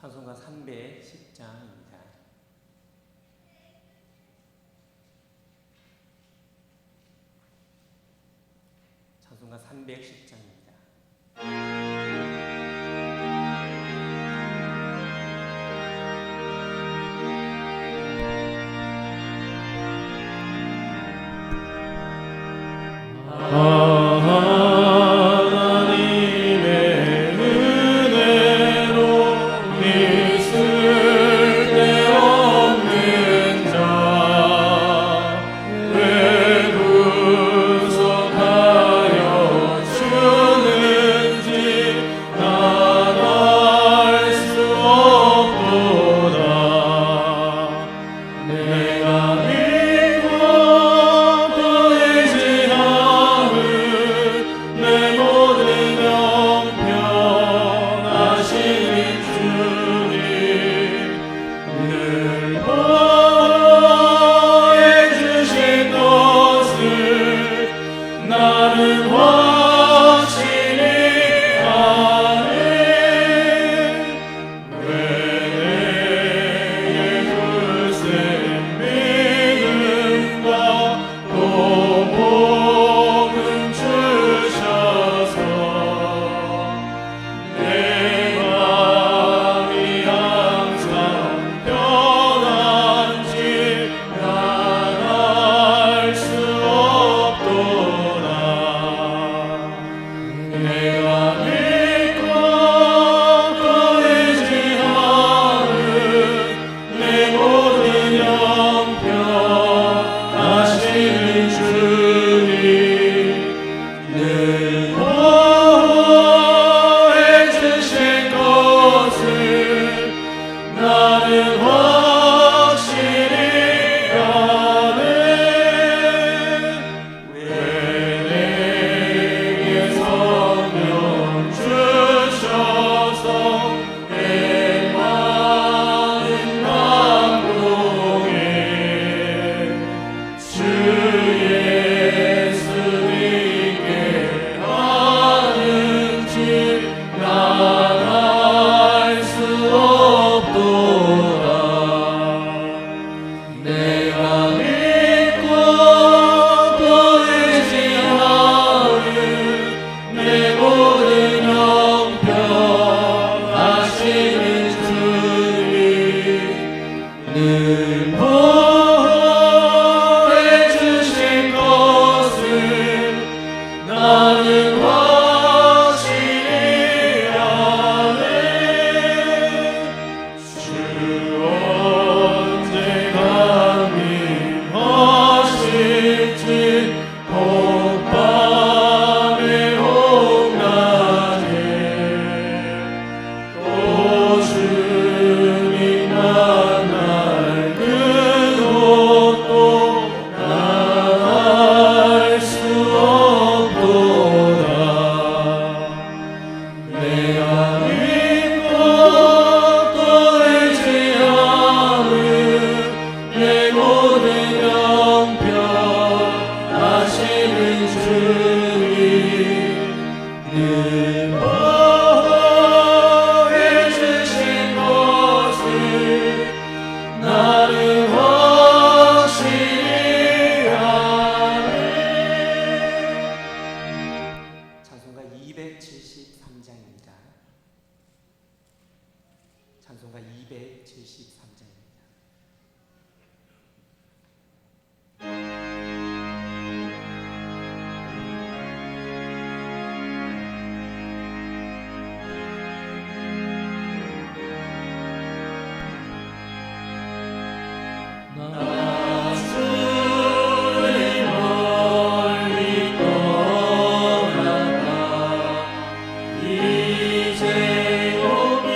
찬송가 310장입니다. 찬송가 310장입니다. 찬송가 273장입니다. 이제 옵니다.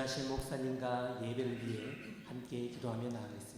전하실 목사님과 예배를 위해 함께 기도하며 나아가겠습니다.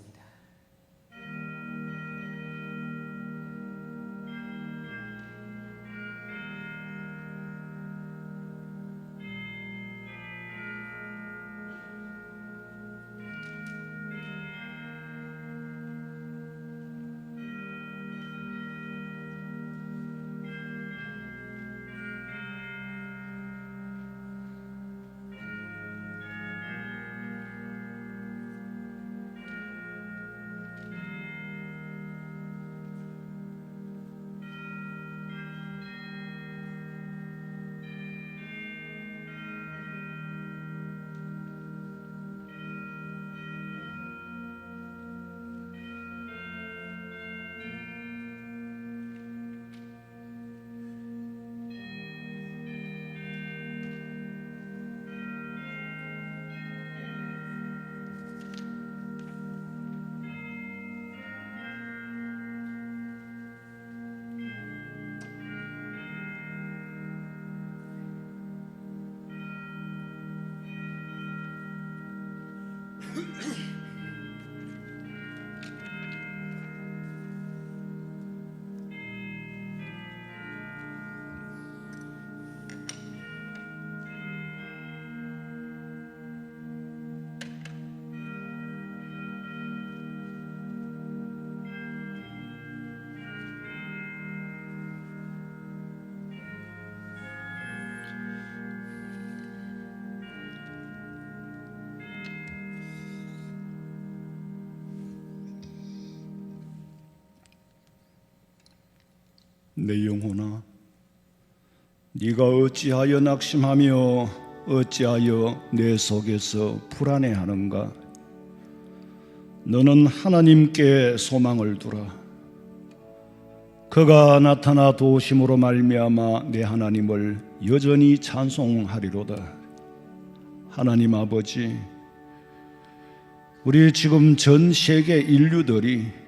내 영혼아, 네가 어찌하여 낙심하며 어찌하여 내 속에서 불안해하는가? 너는 하나님께 소망을 두라. 그가 나타나 도우심으로 말미암아 내 하나님을 여전히 찬송하리로다. 하나님 아버지, 우리 지금 전 세계 인류들이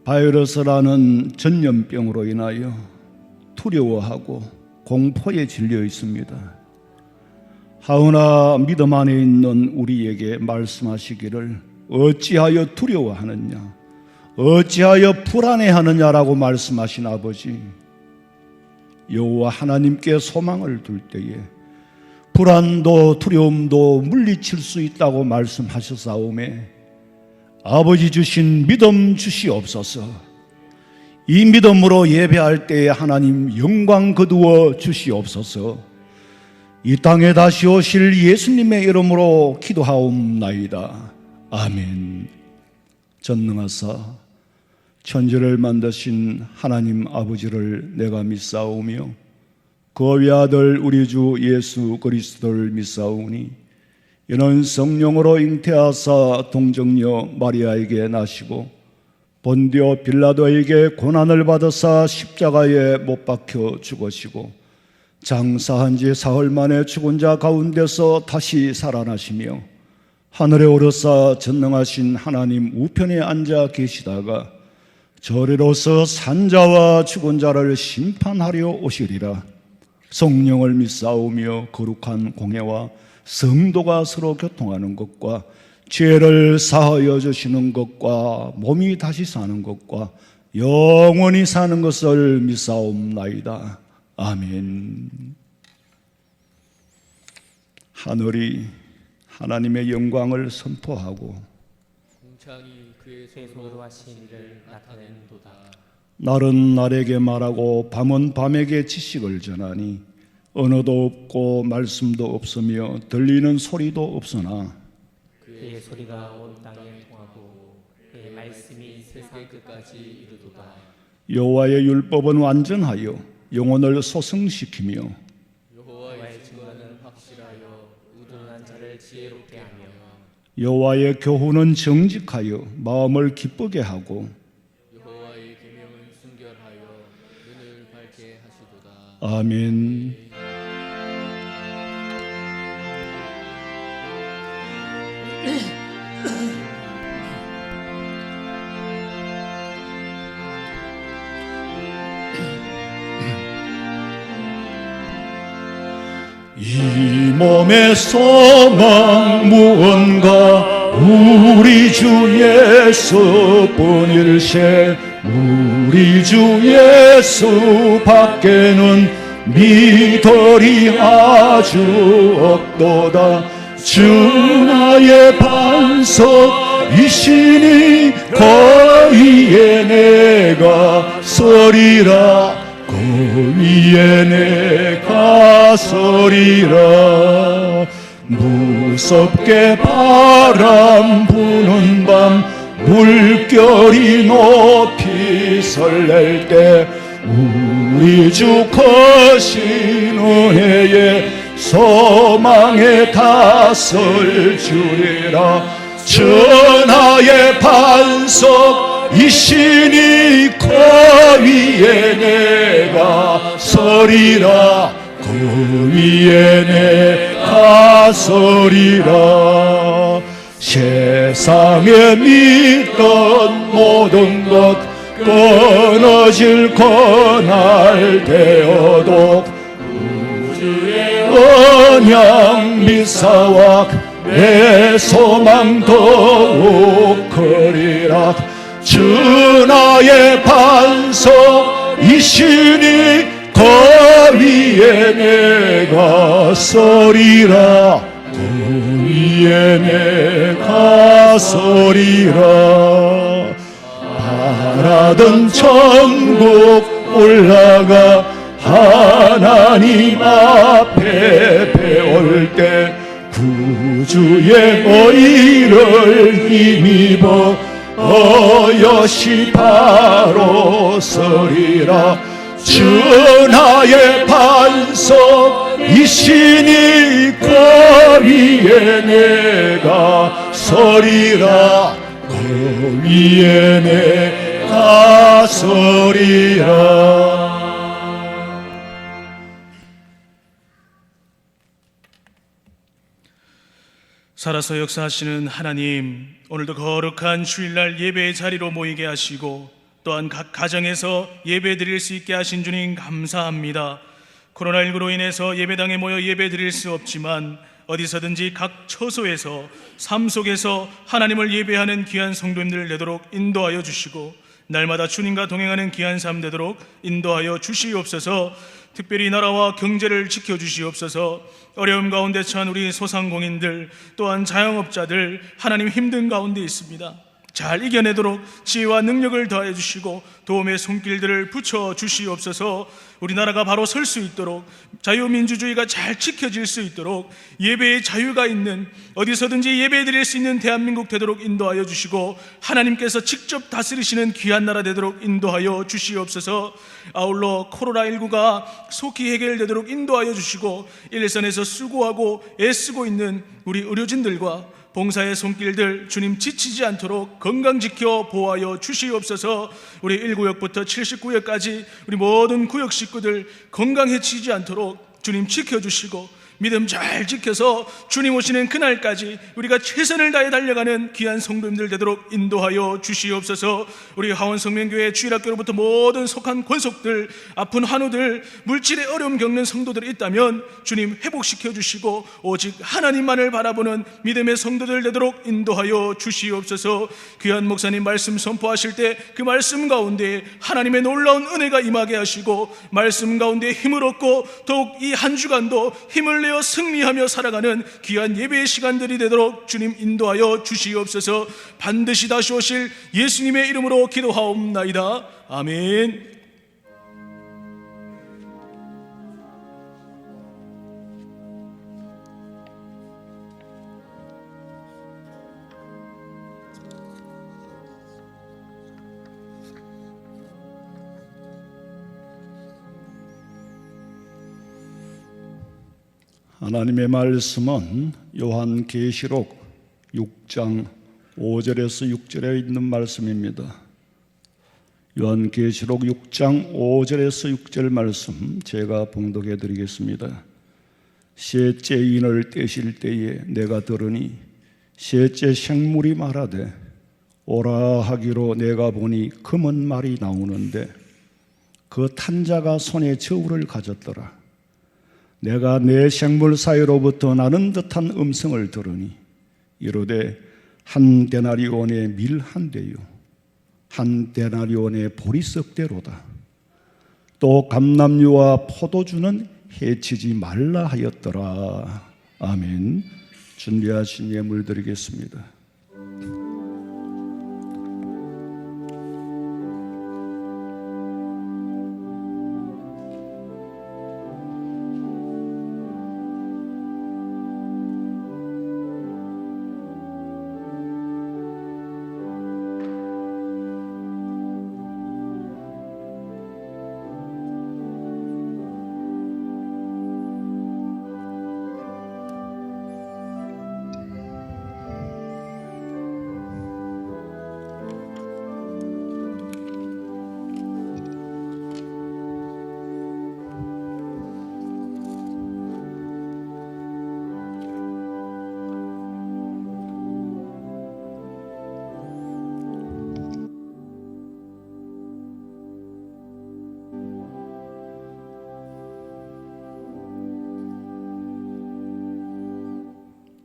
바이러스라는 전염병으로 인하여 두려워하고 공포에 질려 있습니다. 하오나 믿음 안에 있는 우리에게 말씀하시기를 어찌하여 두려워하느냐, 어찌하여 불안해하느냐라고 말씀하신 아버지, 여호와 하나님께 소망을 둘 때에 불안도 두려움도 물리칠 수 있다고 말씀하셨사오매 아버지 주신 믿음 주시옵소서. 이 믿음으로 예배할 때에 하나님 영광 거두어 주시옵소서. 이 땅에 다시 오실 예수님의 이름으로 기도하옵나이다. 아멘. 전능하사 천지를 만드신 하나님 아버지를 내가 믿사오며 그 외아들 우리 주 예수 그리스도를 믿사오니 이는 성령으로 잉태하사 동정녀 마리아에게 나시고 본디오 빌라도에게 고난을 받으사 십자가에 못 박혀 죽으시고 장사한 지 사흘 만에 죽은 자 가운데서 다시 살아나시며 하늘에 오르사 전능하신 하나님 우편에 앉아 계시다가 저리로서 산자와 죽은 자를 심판하려 오시리라. 성령을 믿사오며 거룩한 공회와 성도가 서로 교통하는 것과 죄를 사하여 주시는 것과 몸이 다시 사는 것과 영원히 사는 것을 믿사옵나이다. 아멘. 하늘이 하나님의 영광을 선포하고 궁창이 그의 손으로 하신 일을 나타내는도다. 날은 날에게 말하고 밤은 밤에게 지식을 전하니 언어도 없고 말씀도 없으며 들리는 소리도 없으나 그의 소리가 온 땅에 통하고 그의 말씀이 세상 끝까지 이르도다. 여호와의 율법은 완전하여 영혼을 소성시키며 여호와의 증거는 확실하여 의논한 자를 지혜롭게 하며 여호와의 교훈은 정직하여 마음을 기쁘게 하고 여호와의 계명은 순결하여 눈을 밝게 하시도다. 아멘. 이 이 몸의 소망 무언가 우리 주 예수뿐일세. 우리 주 예수 밖에는 믿으리 아주 없도다. 주 나의 반석이시니 거위에 내가 서리라. 거위에 내가 서리라. 무섭게 바람 부는 밤 물결이 높이 설렐 때 우리 주 거신 은혜에 소망에 다설 주리라. 전하의 반석이시니 거위에 내가 서리라. 거위에 내가 서리라. 세상에 믿던 모든 것 끊어질 그날 되어도 우주의 언약 미사와 내 소망 더욱 크리라. 주 나의 반석이시니 거위에 내가 서리라. 거위에 내가 서리라. 바라던 천국 올라가 하나님 앞에 배울 때 구주의 의를 힘입어 어여시 바로 서리라. 주 나의 반석이시니 거위에 내가 서리라. 거위에 내가 서리라. 살아서 역사하시는 하나님, 오늘도 거룩한 주일날 예배의 자리로 모이게 하시고 또한 각 가정에서 예배 드릴 수 있게 하신 주님 감사합니다. 코로나19로 인해서 예배당에 모여 예배 드릴 수 없지만 어디서든지 각 처소에서 삶 속에서 하나님을 예배하는 귀한 성도님들 되도록 인도하여 주시고 날마다 주님과 동행하는 귀한 삶 되도록 인도하여 주시옵소서. 특별히 나라와 경제를 지켜주시옵소서. 어려움 가운데 처한 우리 소상공인들 또한 자영업자들 하나님 힘든 가운데 있습니다. 잘 이겨내도록 지혜와 능력을 더해 주시고 도움의 손길들을 붙여 주시옵소서. 우리나라가 바로 설 수 있도록 자유민주주의가 잘 지켜질 수 있도록 예배의 자유가 있는 어디서든지 예배 드릴 수 있는 대한민국 되도록 인도하여 주시고 하나님께서 직접 다스리시는 귀한 나라 되도록 인도하여 주시옵소서. 아울러 코로나19가 속히 해결되도록 인도하여 주시고 일선에서 수고하고 애쓰고 있는 우리 의료진들과 봉사의 손길들 주님 지치지 않도록 건강 지켜 보호하여 주시옵소서. 우리 1구역부터 79역까지 우리 모든 구역 식구들 건강 해치지 않도록 주님 지켜주시고 믿음 잘 지켜서 주님 오시는 그날까지 우리가 최선을 다해 달려가는 귀한 성도님들 되도록 인도하여 주시옵소서. 우리 하원성명교회 주일학교로부터 모든 속한 권속들, 아픈 환우들, 물질의 어려움 겪는 성도들이 있다면 주님 회복시켜 주시고 오직 하나님만을 바라보는 믿음의 성도들 되도록 인도하여 주시옵소서. 귀한 목사님 말씀 선포하실 때 그 말씀 가운데 하나님의 놀라운 은혜가 임하게 하시고 말씀 가운데 힘을 얻고 더욱 이 한 주간도 힘을 내어 승리하며 살아가는 귀한 예배의 시간들이 되도록 주님 인도하여 주시옵소서. 반드시 다시 오실 예수님의 이름으로 기도하옵나이다. 아멘. 하나님의 말씀은 요한계시록 6장 5절에서 6절에 있는 말씀입니다. 요한계시록 6장 5절에서 6절 말씀 제가 봉독해 드리겠습니다. 셋째 인을 떼실 때에 내가 들으니 셋째 생물이 말하되 오라 하기로 내가 보니 금은 말이 나오는데 그 탄자가 손에 저울을 가졌더라. 내가 내 생물 사이로부터 나는 듯한 음성을 들으니 이르되 한 데나리온의 밀 한 대요 한 데나리온의 보리석대로다. 또 감람류와 포도주는 해치지 말라 하였더라. 아멘. 준비하신 예물 드리겠습니다.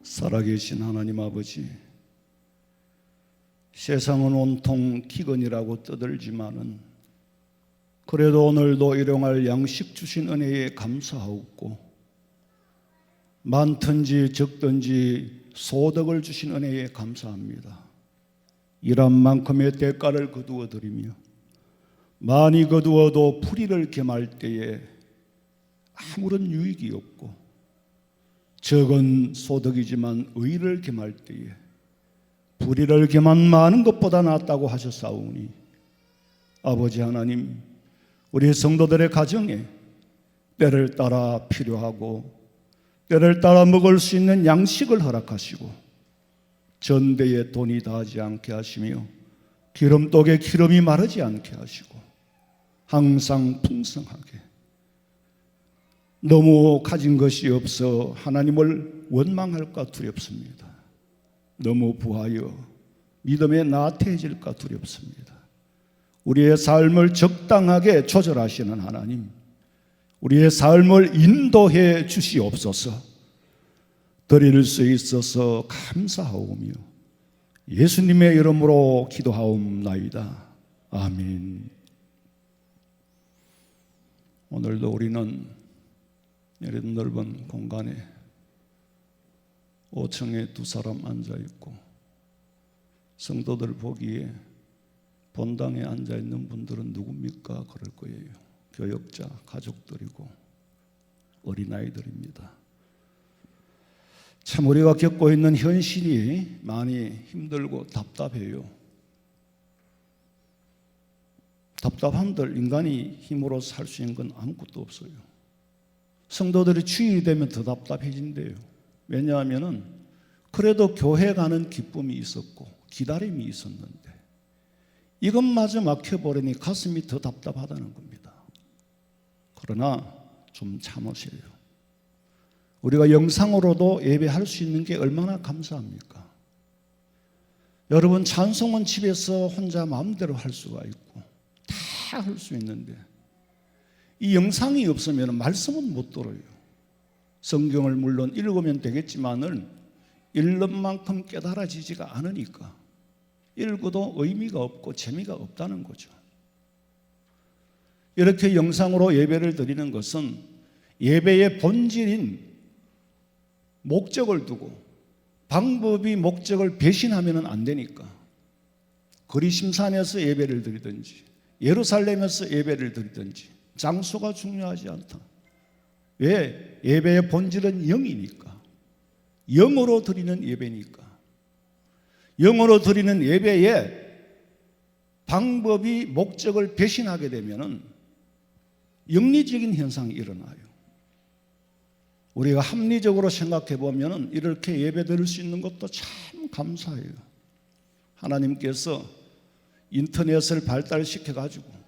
살아계신 하나님 아버지, 세상은 온통 기근이라고 떠들지만은 그래도 오늘도 일용할 양식 주신 은혜에 감사하옵고 많든지 적든지 소득을 주신 은혜에 감사합니다. 일한 만큼의 대가를 거두어 드리며 많이 거두어도 풀이를 gem할 때에 아무런 유익이 없고 적은 소득이지만 의를 gem할 때에 불의를 gem한 많은 것보다 낫다고 하셨사오니 아버지 하나님, 우리 성도들의 가정에 때를 따라 필요하고 때를 따라 먹을 수 있는 양식을 허락하시고 전대에 돈이 다하지 않게 하시며 기름독에 기름이 마르지 않게 하시고 항상 풍성하게 너무 가진 것이 없어 하나님을 원망할까 두렵습니다. 너무 부하여 믿음에 나태해질까 두렵습니다. 우리의 삶을 적당하게 조절하시는 하나님, 우리의 삶을 인도해 주시옵소서. 드릴 수 있어서 감사하오며 예수님의 이름으로 기도하옵나이다. 아멘. 오늘도 우리는 이런 넓은 공간에 5층에 두 사람 앉아있고 성도들 보기에 본당에 앉아있는 분들은 누굽니까? 그럴 거예요. 교역자, 가족들이고 어린아이들입니다. 참 우리가 겪고 있는 현실이 많이 힘들고 답답해요. 답답한들 인간이 힘으로 살 수 있는 건 아무것도 없어요. 성도들이 주일이 되면 더 답답해진대요. 왜냐하면 그래도 교회 가는 기쁨이 있었고 기다림이 있었는데 이것마저 막혀버리니 가슴이 더 답답하다는 겁니다. 그러나 좀 참으세요. 우리가 영상으로도 예배할 수 있는 게 얼마나 감사합니까? 여러분, 찬송은 집에서 혼자 마음대로 할 수가 있고 다 할 수 있는데 이 영상이 없으면 말씀은 못 들어요. 성경을 물론 읽으면 되겠지만은 읽는 만큼 깨달아지지가 않으니까 읽어도 의미가 없고 재미가 없다는 거죠. 이렇게 영상으로 예배를 드리는 것은 예배의 본질인 목적을 두고 방법이 목적을 배신하면 안 되니까 그리심산에서 예배를 드리든지 예루살렘에서 예배를 드리든지 장소가 중요하지 않다. 왜? 예배의 본질은 영이니까. 영으로 드리는 예배니까. 영으로 드리는 예배에 방법이 목적을 배신하게 되면 영리적인 현상이 일어나요. 우리가 합리적으로 생각해 보면 이렇게 예배 드릴 수 있는 것도 참 감사해요. 하나님께서 인터넷을 발달시켜 가지고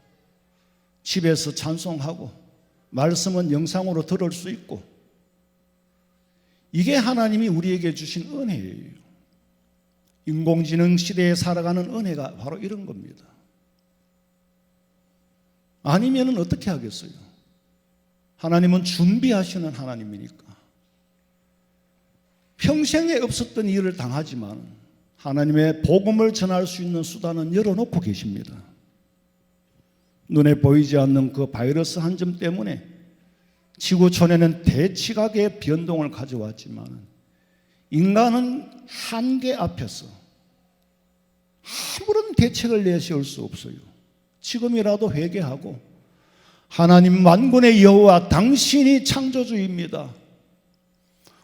집에서 찬송하고 말씀은 영상으로 들을 수 있고 이게 하나님이 우리에게 주신 은혜예요. 인공지능 시대에 살아가는 은혜가 바로 이런 겁니다. 아니면 어떻게 하겠어요? 하나님은 준비하시는 하나님이니까 평생에 없었던 일을 당하지만 하나님의 복음을 전할 수 있는 수단은 열어놓고 계십니다. 눈에 보이지 않는 그 바이러스 한 점 때문에 지구촌에는 대지각의 변동을 가져왔지만 인간은 한계 앞에서 아무런 대책을 내세울 수 없어요. 지금이라도 회개하고 하나님 만군의 여호와 당신이 창조주입니다.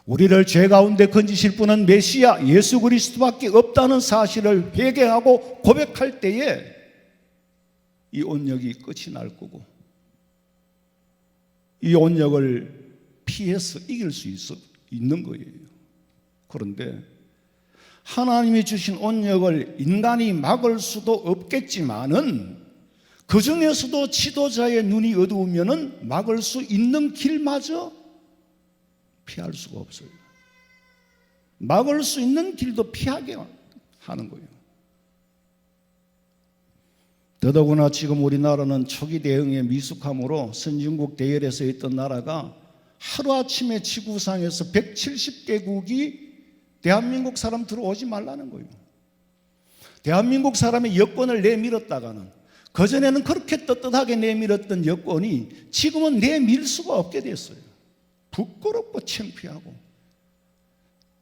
우리를 죄 가운데 건지실 분은 메시아 예수 그리스도밖에 없다는 사실을 회개하고 고백할 때에 이 온역이 끝이 날 거고 이 온역을 피해서 이길 수 있는 거예요. 그런데 하나님이 주신 온역을 인간이 막을 수도 없겠지만은 그 중에서도 지도자의 눈이 어두우면은 막을 수 있는 길마저 피할 수가 없어요. 막을 수 있는 길도 피하게 하는 거예요. 더더구나 지금 우리나라는 초기 대응에 미숙함으로 선진국 대열에 서 있던 나라가 하루아침에 지구상에서 170개국이 대한민국 사람 들어오지 말라는 거예요. 대한민국 사람의 여권을 내밀었다가는 그전에는 그렇게 떳떳하게 내밀었던 여권이 지금은 내밀 수가 없게 됐어요. 부끄럽고 창피하고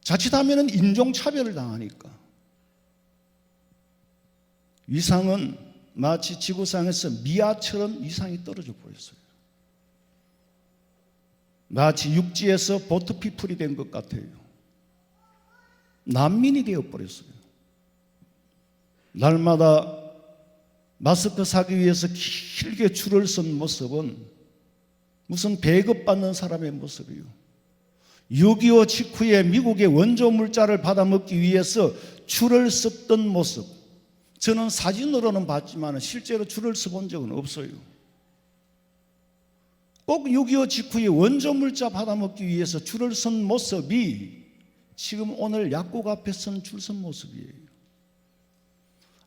자칫하면 인종차별을 당하니까. 위상은 마치 지구상에서 미아처럼 위상이 떨어져 버렸어요. 마치 육지에서 보트피플이 된 것 같아요. 난민이 되어버렸어요. 날마다 마스크 사기 위해서 길게 줄을 선 모습은 무슨 배급받는 사람의 모습이에요. 6.25 직후에 미국의 원조 물자를 받아먹기 위해서 줄을 섰던 모습, 저는 사진으로는 봤지만 실제로 줄을 서본 적은 없어요. 꼭 6.25 직후에 원조 물자 받아먹기 위해서 줄을 선 모습이 지금 오늘 약국 앞에 선 줄 선 모습이에요.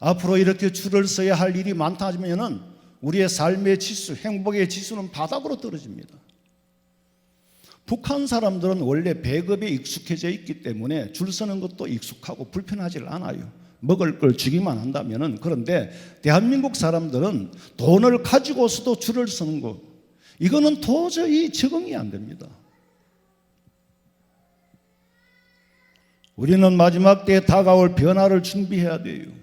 앞으로 이렇게 줄을 서야 할 일이 많다면은 우리의 삶의 지수, 행복의 지수는 바닥으로 떨어집니다. 북한 사람들은 원래 배급에 익숙해져 있기 때문에 줄 서는 것도 익숙하고 불편하지 않아요. 먹을 걸 주기만 한다면은. 그런데 대한민국 사람들은 돈을 가지고서도 줄을 서는 것, 이거는 도저히 적응이 안 됩니다. 우리는 마지막 때에 다가올 변화를 준비해야 돼요.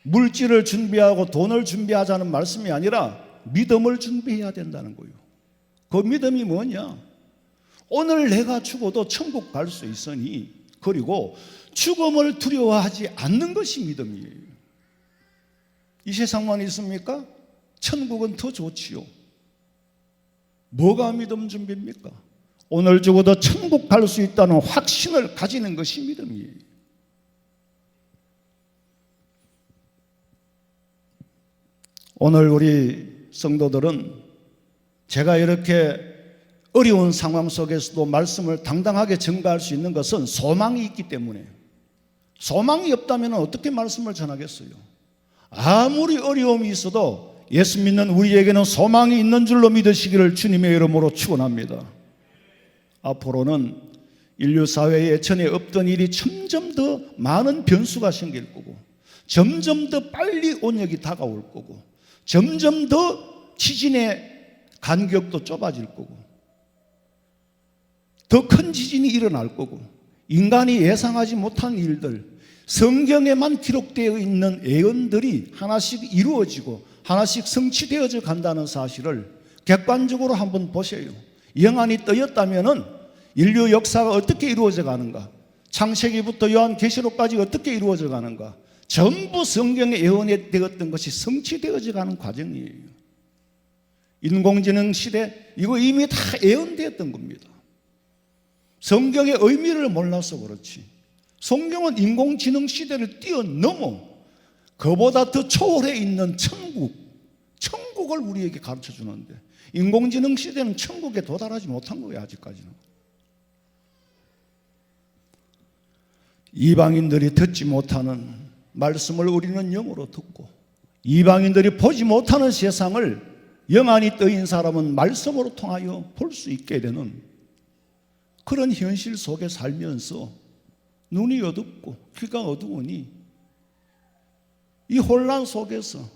물질을 준비하고 돈을 준비하자는 말씀이 아니라 믿음을 준비해야 된다는 거예요. 그 믿음이 뭐냐? 오늘 내가 죽어도 천국 갈 수 있으니, 그리고 죽음을 두려워하지 않는 것이 믿음이에요. 이 세상만 있습니까? 천국은 더 좋지요. 뭐가 믿음 준비입니까? 오늘 죽어도 천국 갈 수 있다는 확신을 가지는 것이 믿음이에요. 오늘 우리 성도들은 제가 이렇게 어려운 상황 속에서도 말씀을 당당하게 전가할 수 있는 것은 소망이 있기 때문에, 소망이 없다면 어떻게 말씀을 전하겠어요? 아무리 어려움이 있어도 예수 믿는 우리에게는 소망이 있는 줄로 믿으시기를 주님의 이름으로 축원합니다. 앞으로는 인류 사회에 전에 없던 일이 점점 더 많은 변수가 생길 거고, 점점 더 빨리 온역이 다가올 거고, 점점 더 지진의 간격도 좁아질 거고, 더 큰 지진이 일어날 거고, 인간이 예상하지 못한 일들, 성경에만 기록되어 있는 예언들이 하나씩 이루어지고 하나씩 성취되어져 간다는 사실을 객관적으로 한번 보세요. 영안이 떠였다면은 인류 역사가 어떻게 이루어져 가는가, 창세기부터 요한계시록까지 어떻게 이루어져 가는가, 전부 성경에 예언되었던 것이 성취되어져 가는 과정이에요. 인공지능 시대, 이거 이미 다 예언되었던 겁니다. 성경의 의미를 몰라서 그렇지, 성경은 인공지능 시대를 뛰어넘어 그보다 더 초월해 있는 천국을 우리에게 가르쳐 주는데, 인공지능 시대는 천국에 도달하지 못한 거예요. 아직까지는. 이방인들이 듣지 못하는 말씀을 우리는 영으로 듣고, 이방인들이 보지 못하는 세상을 영안이 떠인 사람은 말씀으로 통하여 볼 수 있게 되는 그런 현실 속에 살면서 눈이 어둡고 귀가 어두우니 이 혼란 속에서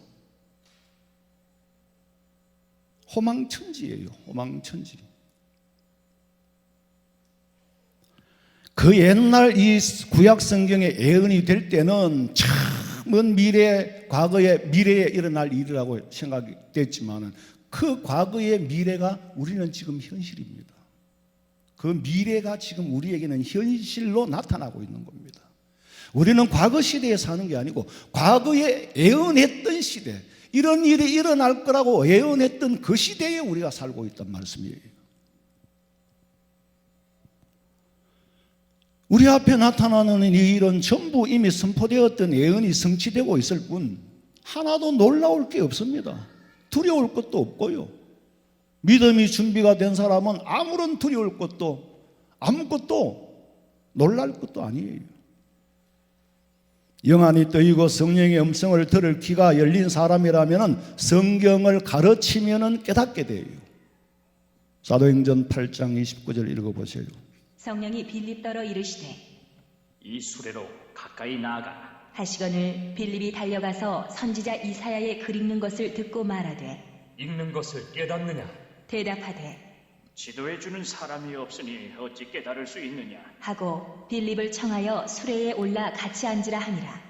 호망천지예요. 호망천지. 그 옛날 이 구약 성경의 예언이 될 때는 참 먼 미래, 과거의 미래에 일어날 일이라고 생각이 됐지만은 그 과거의 미래가 우리는 지금 현실입니다. 그 미래가 지금 우리에게는 현실로 나타나고 있는 겁니다. 우리는 과거 시대에 사는 게 아니고 과거에 예언했던 시대, 이런 일이 일어날 거라고 예언했던 그 시대에 우리가 살고 있단 말씀이에요. 우리 앞에 나타나는 이 일은 전부 이미 선포되었던 예언이 성취되고 있을 뿐 하나도 놀라울 게 없습니다. 두려울 것도 없고요. 믿음이 준비가 된 사람은 아무런 두려울 것도 아무것도 놀랄 것도 아니에요. 영안이 뜨이고 성령의 음성을 들을 귀가 열린 사람이라면 성경을 가르치면 깨닫게 돼요. 사도행전 8장 29절 읽어보세요. 성령이 빌립더러 이르시되 이 수레로 가까이 나아가 하시거늘 빌립이 달려가서 선지자 이사야의 글 읽는 것을 듣고 말하되 읽는 것을 깨닫느냐? 대답하되 지도해 주는 사람이 없으니 어찌 깨달을 수 있느냐? 하고 빌립을 청하여 수레에 올라 같이 앉으라 하니라.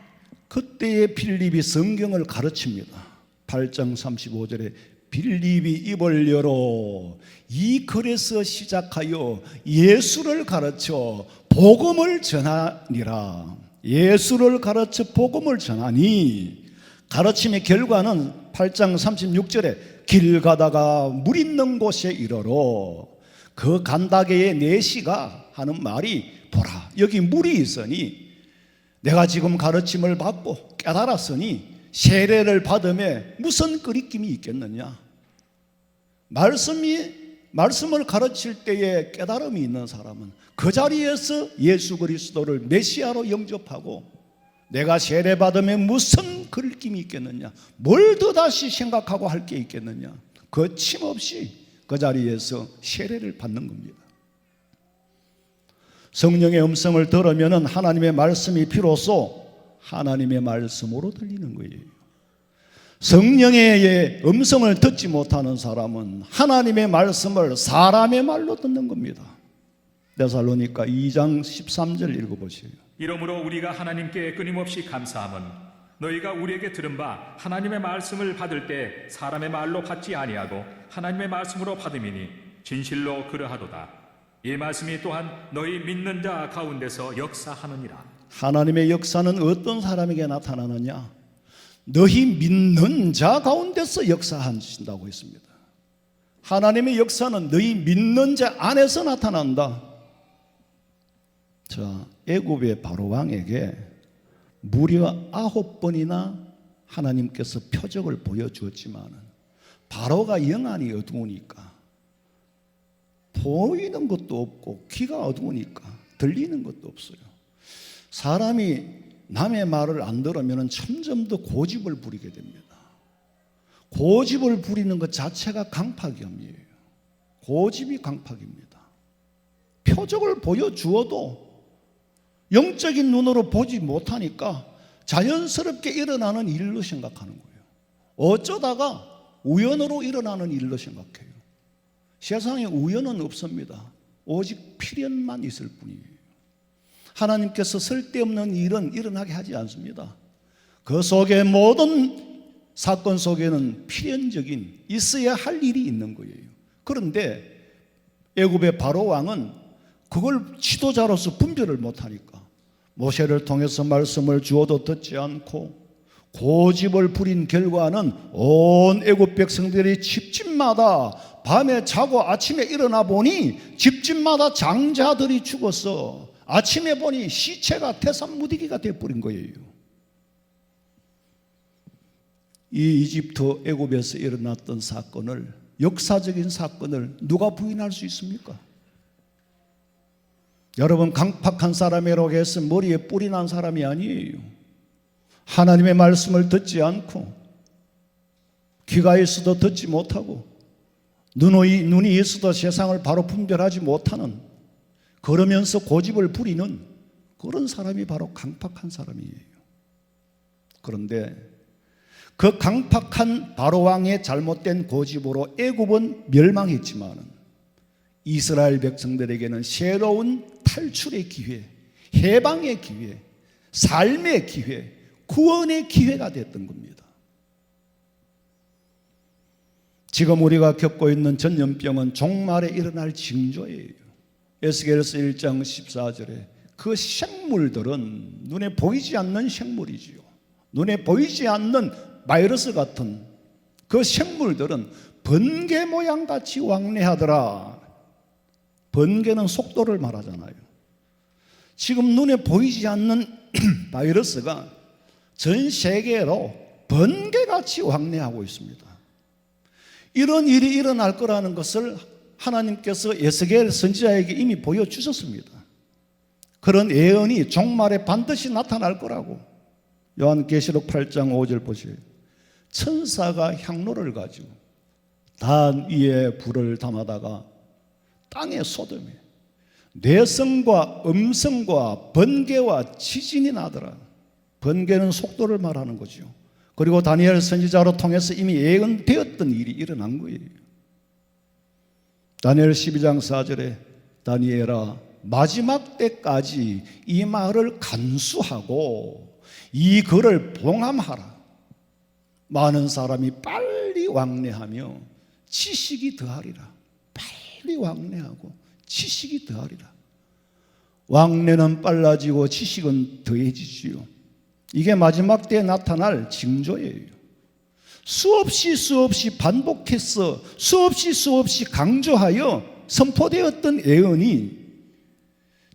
그때에 빌립이 성경을 가르칩니다. 8장 35절에 빌립이 입을 열어 이 글에서 시작하여 예수를 가르쳐 복음을 전하니라. 예수를 가르쳐 복음을 전하니 가르침의 결과는 8장 36절에 길 가다가 물 있는 곳에 이르러 그 간다게의 내시가 하는 말이 보라 여기 물이 있으니 내가 지금 가르침을 받고 깨달았으니 세례를 받음에 무슨 끄리낌이 있겠느냐. 말씀을 가르칠 때에 깨달음이 있는 사람은 그 자리에서 예수 그리스도를 메시아로 영접하고 내가 세례 받음에 무슨 끄리낌이 있겠느냐. 뭘 더 다시 생각하고 할 게 있겠느냐. 거침없이 그 자리에서 세례를 받는 겁니다. 성령의 음성을 들으면 하나님의 말씀이 비로소 하나님의 말씀으로 들리는 거예요. 성령의 음성을 듣지 못하는 사람은 하나님의 말씀을 사람의 말로 듣는 겁니다. 데살로니가 2장 13절 읽어보세요. 이러므로 우리가 하나님께 끊임없이 감사함은 너희가 우리에게 들은 바 하나님의 말씀을 받을 때 사람의 말로 받지 아니하고 하나님의 말씀으로 받음이니 진실로 그러하도다. 이 말씀이 또한 너희 믿는 자 가운데서 역사하느니라. 하나님의 역사는 어떤 사람에게 나타나느냐? 너희 믿는 자 가운데서 역사하신다고 했습니다. 하나님의 역사는 너희 믿는 자 안에서 나타난다. 자, 애굽의 바로 왕에게 무려 9번이나 하나님께서 표적을 보여주었지만 바로가 영안이 어두우니까 보이는 것도 없고 귀가 어두우니까 들리는 것도 없어요. 사람이 남의 말을 안 들으면 점점 더 고집을 부리게 됩니다. 고집을 부리는 것 자체가 강팍이함이에요. 고집이 강팍입니다. 표적을 보여주어도 영적인 눈으로 보지 못하니까 자연스럽게 일어나는 일로 생각하는 거예요. 어쩌다가 우연으로 일어나는 일로 생각해요. 세상에 우연은 없습니다. 오직 필연만 있을 뿐이에요. 하나님께서 쓸데없는 일은 일어나게 하지 않습니다. 그 속에 모든 사건 속에는 필연적인 있어야 할 일이 있는 거예요. 그런데 애굽의 바로 왕은 그걸 지도자로서 분별을 못하니까 모세를 통해서 말씀을 주어도 듣지 않고 고집을 부린 결과는 온 애굽 백성들이 집집마다 밤에 자고 아침에 일어나 보니 집집마다 장자들이 죽었어. 아침에 보니 시체가 태산무디기가 되어버린 거예요. 이 이집트 애굽에서 일어났던 사건을, 역사적인 사건을 누가 부인할 수 있습니까? 여러분, 강팍한 사람이라고 해서 머리에 뿔이 난 사람이 아니에요. 하나님의 말씀을 듣지 않고 귀가 있어도 듣지 못하고 눈이 있어도 세상을 바로 분별하지 못하는, 그러면서 고집을 부리는 그런 사람이 바로 강팍한 사람이에요. 그런데 그 강팍한 바로왕의 잘못된 고집으로 애굽은 멸망했지만 이스라엘 백성들에게는 새로운 탈출의 기회, 해방의 기회, 삶의 기회, 구원의 기회가 됐던 겁니다. 지금 우리가 겪고 있는 전염병은 종말에 일어날 징조예요. 에스겔서 1장 14절에 그 생물들은 눈에 보이지 않는 생물이지요. 눈에 보이지 않는 바이러스 같은 그 생물들은 번개 모양같이 왕래하더라. 번개는 속도를 말하잖아요. 지금 눈에 보이지 않는 바이러스가 전 세계로 번개같이 왕래하고 있습니다. 이런 일이 일어날 거라는 것을 하나님께서 에스겔 선지자에게 이미 보여주셨습니다. 그런 예언이 종말에 반드시 나타날 거라고. 요한계시록 8장 5절 보세요. 천사가 향로를 가지고 단 위에 불을 담아다가 땅에 쏟으며 뇌성과 음성과 번개와 지진이 나더라. 번개는 속도를 말하는 거죠. 그리고 다니엘 선지자로 통해서 이미 예언되었던 일이 일어난 거예요. 다니엘 12장 4절에 다니엘아, 마지막 때까지 이 말을 간수하고 이 글을 봉함하라. 많은 사람이 빨리 왕래하며 지식이 더하리라. 빨리 왕래하고 지식이 더하리라. 왕래는 빨라지고 지식은 더해지지요. 이게 마지막 때에 나타날 징조예요. 수없이 반복해서 수없이 강조하여 선포되었던 예언이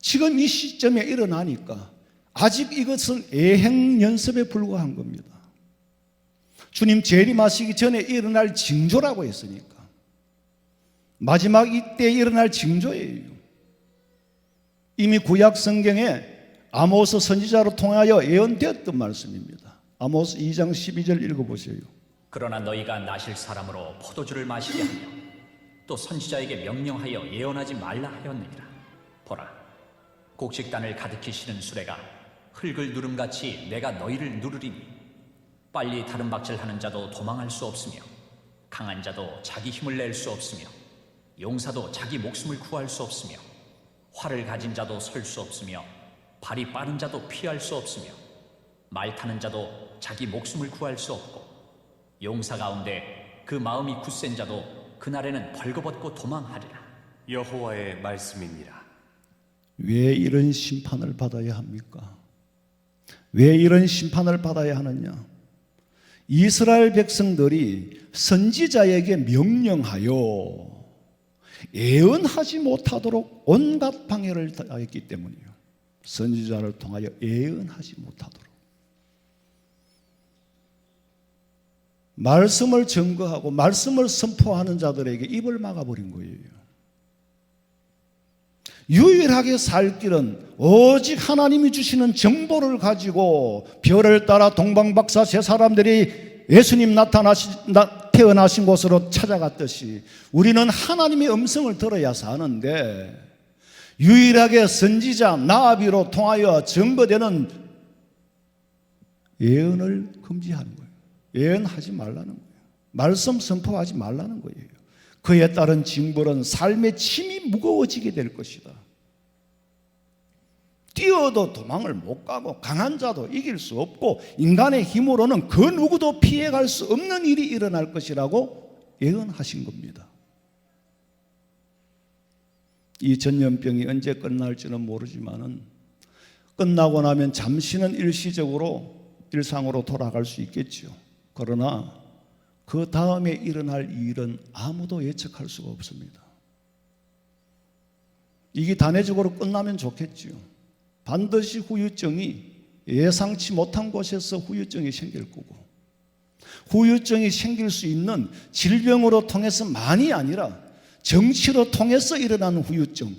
지금 이 시점에 일어나니까 아직 이것은 예행 연습에 불과한 겁니다. 주님 재림하시기 전에 일어날 징조라고 했으니까 마지막 이때 일어날 징조예요. 이미 구약 성경에 아모스 선지자로 통하여 예언되었던 말씀입니다. 아모스 2장 12절 읽어보세요. 그러나 너희가 나실 사람으로 포도주를 마시게 하며 또 선지자에게 명령하여 예언하지 말라 하였느니라. 보라, 곡식단을 가득히 실은 수레가 흙을 누름같이 내가 너희를 누르리니 빨리 다른 박질하는 자도 도망할 수 없으며 강한 자도 자기 힘을 낼 수 없으며 용사도 자기 목숨을 구할 수 없으며 활을 가진 자도 설 수 없으며 발이 빠른 자도 피할 수 없으며 말 타는 자도 자기 목숨을 구할 수 없고 용사 가운데 그 마음이 굳센 자도 그날에는 벌거벗고 도망하리라. 여호와의 말씀이니라. 왜 이런 심판을 받아야 합니까? 왜 이런 심판을 받아야 하느냐? 이스라엘 백성들이 선지자에게 명령하여 예언하지 못하도록 온갖 방해를 당했기 때문이에요. 선지자를 통하여 예언하지 못하도록. 말씀을 증거하고 말씀을 선포하는 자들에게 입을 막아버린 거예요. 유일하게 살 길은 오직 하나님이 주시는 정보를 가지고 별을 따라 동방박사 세 사람들이 예수님 태어나신 곳으로 찾아갔듯이 우리는 하나님의 음성을 들어야 사는데 유일하게 선지자 나비로 통하여 증거되는 예언을 금지하는 거예요. 예언하지 말라는 거예요. 말씀 선포하지 말라는 거예요. 그에 따른 징벌은 삶의 짐이 무거워지게 될 것이다. 뛰어도 도망을 못 가고 강한 자도 이길 수 없고 인간의 힘으로는 그 누구도 피해갈 수 없는 일이 일어날 것이라고 예언하신 겁니다. 이 전염병이 언제 끝날지는 모르지만은 끝나고 나면 잠시는 일시적으로 일상으로 돌아갈 수 있겠죠. 그러나 그 다음에 일어날 일은 아무도 예측할 수가 없습니다. 이게 단회적으로 끝나면 좋겠죠. 반드시 후유증이 예상치 못한 곳에서 후유증이 생길 거고 후유증이 생길 수 있는 질병으로 통해서만이 아니라 정치로 통해서 일어나는 후유증,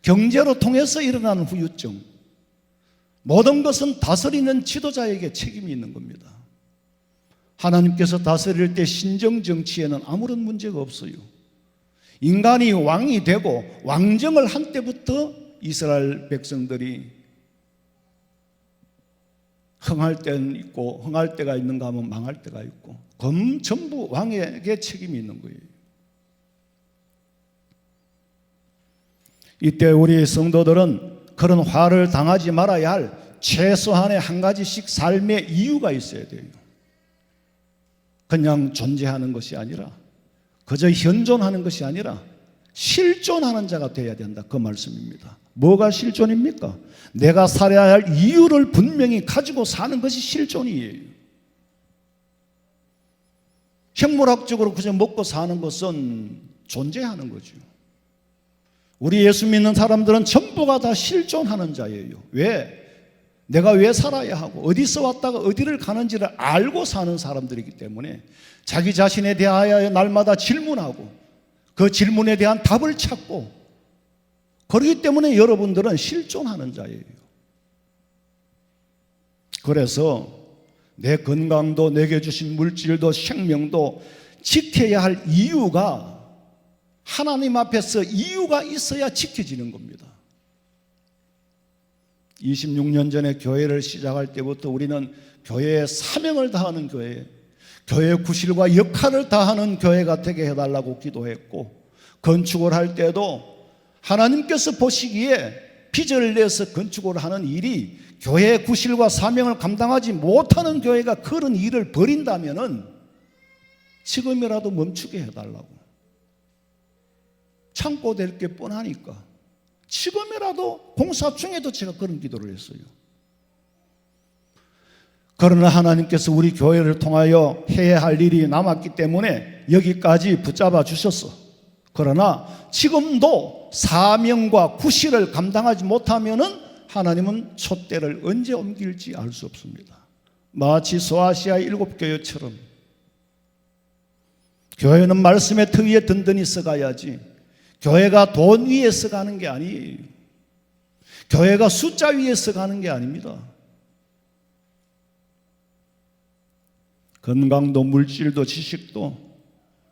경제로 통해서 일어나는 후유증, 모든 것은 다스리는 지도자에게 책임이 있는 겁니다. 하나님께서 다스릴 때 신정 정치에는 아무런 문제가 없어요. 인간이 왕이 되고 왕정을 한 때부터 이스라엘 백성들이 흥할 때는 있고 흥할 때가 있는가 하면 망할 때가 있고 전부 왕에게 책임이 있는 거예요. 이때 우리 성도들은 그런 화를 당하지 말아야 할 최소한의 한 가지씩 삶의 이유가 있어야 돼요. 그냥 존재하는 것이 아니라 그저 현존하는 것이 아니라 실존하는 자가 되어야 된다, 그 말씀입니다. 뭐가 실존입니까? 내가 살아야 할 이유를 분명히 가지고 사는 것이 실존이에요. 생물학적으로 그저 먹고 사는 것은 존재하는 거죠. 우리 예수 믿는 사람들은 전부가 다 실존하는 자예요. 왜? 내가 왜 살아야 하고 어디서 왔다가 어디를 가는지를 알고 사는 사람들이기 때문에 자기 자신에 대하여 날마다 질문하고 그 질문에 대한 답을 찾고, 그렇기 때문에 여러분들은 실존하는 자예요. 그래서 내 건강도 내게 주신 물질도 생명도 지켜야 할 이유가, 하나님 앞에서 이유가 있어야 지켜지는 겁니다. 26년 전에 교회를 시작할 때부터 우리는 교회의 사명을 다하는 교회, 교회의 구실과 역할을 다하는 교회가 되게 해달라고 기도했고, 건축을 할 때도 하나님께서 보시기에 빚을 내서 건축을 하는 일이 교회의 구실과 사명을 감당하지 못하는 교회가 그런 일을 벌인다면은 지금이라도 멈추게 해달라고. 참고 될 게 뻔하니까 지금이라도 공사 중에도 제가 그런 기도를 했어요. 그러나 하나님께서 우리 교회를 통하여 해야 할 일이 남았기 때문에 여기까지 붙잡아 주셨어. 그러나 지금도 사명과 구실을 감당하지 못하면은 하나님은 촛대를 언제 옮길지 알 수 없습니다. 마치 소아시아 7교회처럼 교회는 말씀의 터 위에 든든히 서가야지, 교회가 돈 위에 서가는 게 아니에요. 교회가 숫자 위에 서가는 게 아닙니다. 건강도 물질도 지식도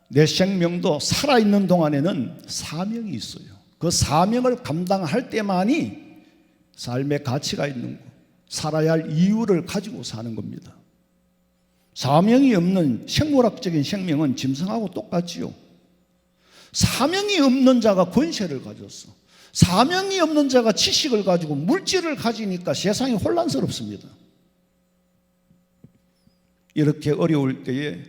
내 생명도 살아있는 동안에는 사명이 있어요. 그 사명을 감당할 때만이 삶의 가치가 있는 거, 살아야 할 이유를 가지고 사는 겁니다. 사명이 없는 생물학적인 생명은 짐승하고 똑같지요. 사명이 없는 자가 권세를 가졌어. 사명이 없는 자가 지식을 가지고 물질을 가지니까 세상이 혼란스럽습니다. 이렇게 어려울 때에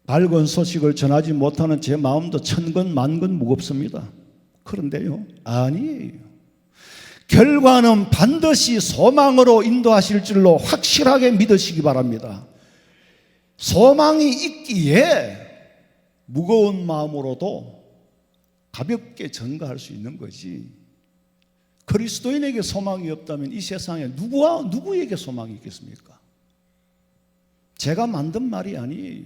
밝은 소식을 전하지 못하는 제 마음도 천근 만근 무겁습니다. 그런데요, 아니에요. 결과는 반드시 소망으로 인도하실 줄로 확실하게 믿으시기 바랍니다. 소망이 있기에 무거운 마음으로도 가볍게 전가할 수 있는 거지. 그리스도인에게 소망이 없다면 이 세상에 누구에게 소망이 있겠습니까? 제가 만든 말이 아니에요.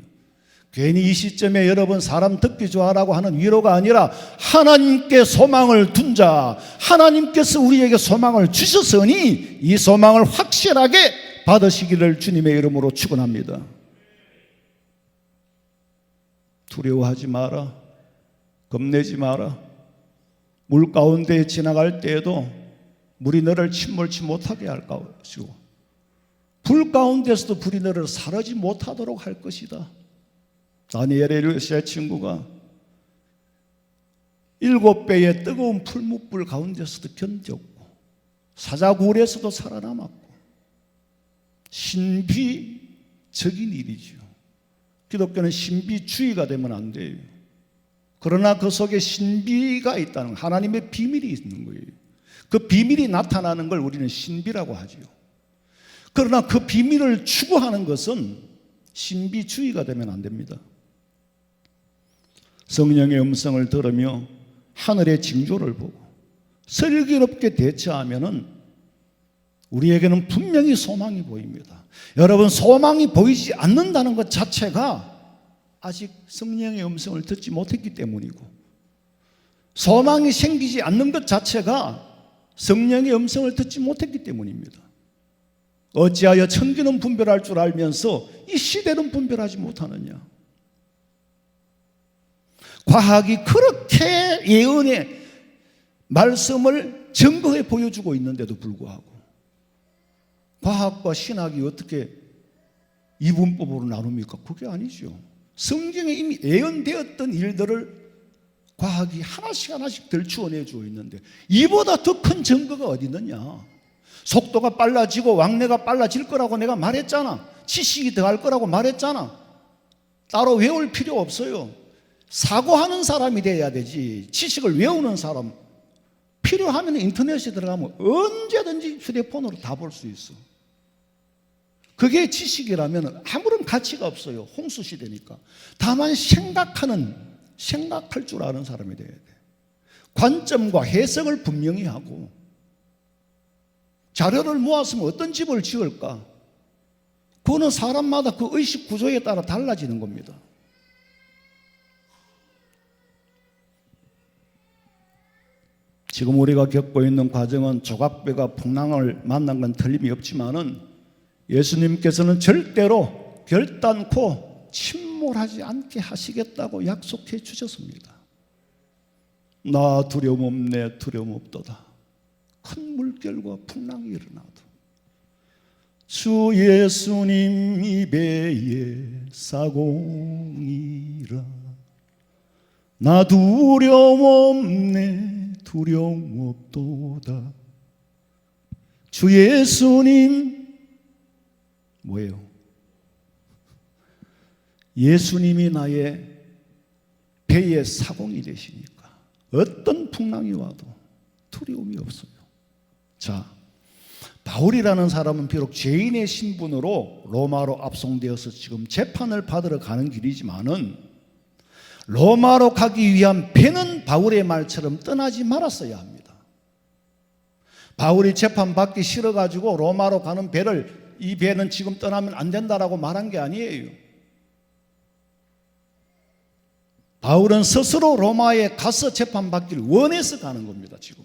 괜히 이 시점에 여러분 사람 듣기 좋아라고 하는 위로가 아니라 하나님께 소망을 둔 자, 하나님께서 우리에게 소망을 주셨으니 이 소망을 확실하게 받으시기를 주님의 이름으로 축원합니다. 두려워하지 마라. 겁내지 마라. 물 가운데 지나갈 때에도 물이 너를 침몰치 못하게 할 것이고, 불 가운데서도 불이 너를 사르지 못하도록 할 것이다. 다니엘의 친구가 7배의 뜨거운 풀무불 가운데서도 견뎠고 사자굴에서도 살아남았고, 신비적인 일이죠. 기독교는 신비주의가 되면 안 돼요. 그러나 그 속에 신비가 있다는, 하나님의 비밀이 있는 거예요. 그 비밀이 나타나는 걸 우리는 신비라고 하죠. 그러나 그 비밀을 추구하는 것은 신비주의가 되면 안 됩니다. 성령의 음성을 들으며 하늘의 징조를 보고 슬기롭게 대처하면은 우리에게는 분명히 소망이 보입니다. 여러분, 소망이 보이지 않는다는 것 자체가 아직 성령의 음성을 듣지 못했기 때문이고, 소망이 생기지 않는 것 자체가 성령의 음성을 듣지 못했기 때문입니다. 어찌하여 천기는 분별할 줄 알면서 이 시대는 분별하지 못하느냐? 과학이 그렇게 예언의 말씀을 증거해 보여주고 있는데도 불구하고 과학과 신학이 어떻게 이분법으로 나눕니까? 그게 아니죠. 성경에 이미 예언되었던 일들을 과학이 하나씩 하나씩 들추어내주고 있는데 이보다 더 큰 증거가 어디 있느냐? 속도가 빨라지고 왕래가 빨라질 거라고 내가 말했잖아. 지식이 더할 거라고 말했잖아. 따로 외울 필요 없어요. 사고하는 사람이 돼야 되지. 지식을 외우는 사람, 필요하면 인터넷에 들어가면 언제든지 휴대폰으로 다 볼 수 있어. 그게 지식이라면 아무런 가치가 없어요. 홍수 시대니까. 다만 생각할 줄 아는 사람이 돼야 돼. 관점과 해석을 분명히 하고, 자료를 모았으면 어떤 집을 지을까? 그거는 사람마다 그 의식 구조에 따라 달라지는 겁니다. 지금 우리가 겪고 있는 과정은 조각배가 풍랑을 만난 건 틀림이 없지만은 예수님께서는 절대로 결단코 침몰하지 않게 하시겠다고 약속해 주셨습니다. 나 두려움 없네, 두려움 없도다. 큰 물결과 풍랑이 일어나도 주 예수님 입에 사공이라. 나 두려움 없네, 두려움 없도다. 주 예수님 뭐예요? 예수님이 나의 배의 사공이 되시니까 어떤 풍랑이 와도 두려움이 없어요. 자, 바울이라는 사람은 비록 죄인의 신분으로 로마로 압송되어서 지금 재판을 받으러 가는 길이지만은 로마로 가기 위한 배는 바울의 말처럼 떠나지 말았어야 합니다. 바울이 재판받기 싫어가지고 로마로 가는 배를, 이 배는 지금 떠나면 안 된다라고 말한 게 아니에요. 바울은 스스로 로마에 가서 재판받기를 원해서 가는 겁니다. 지금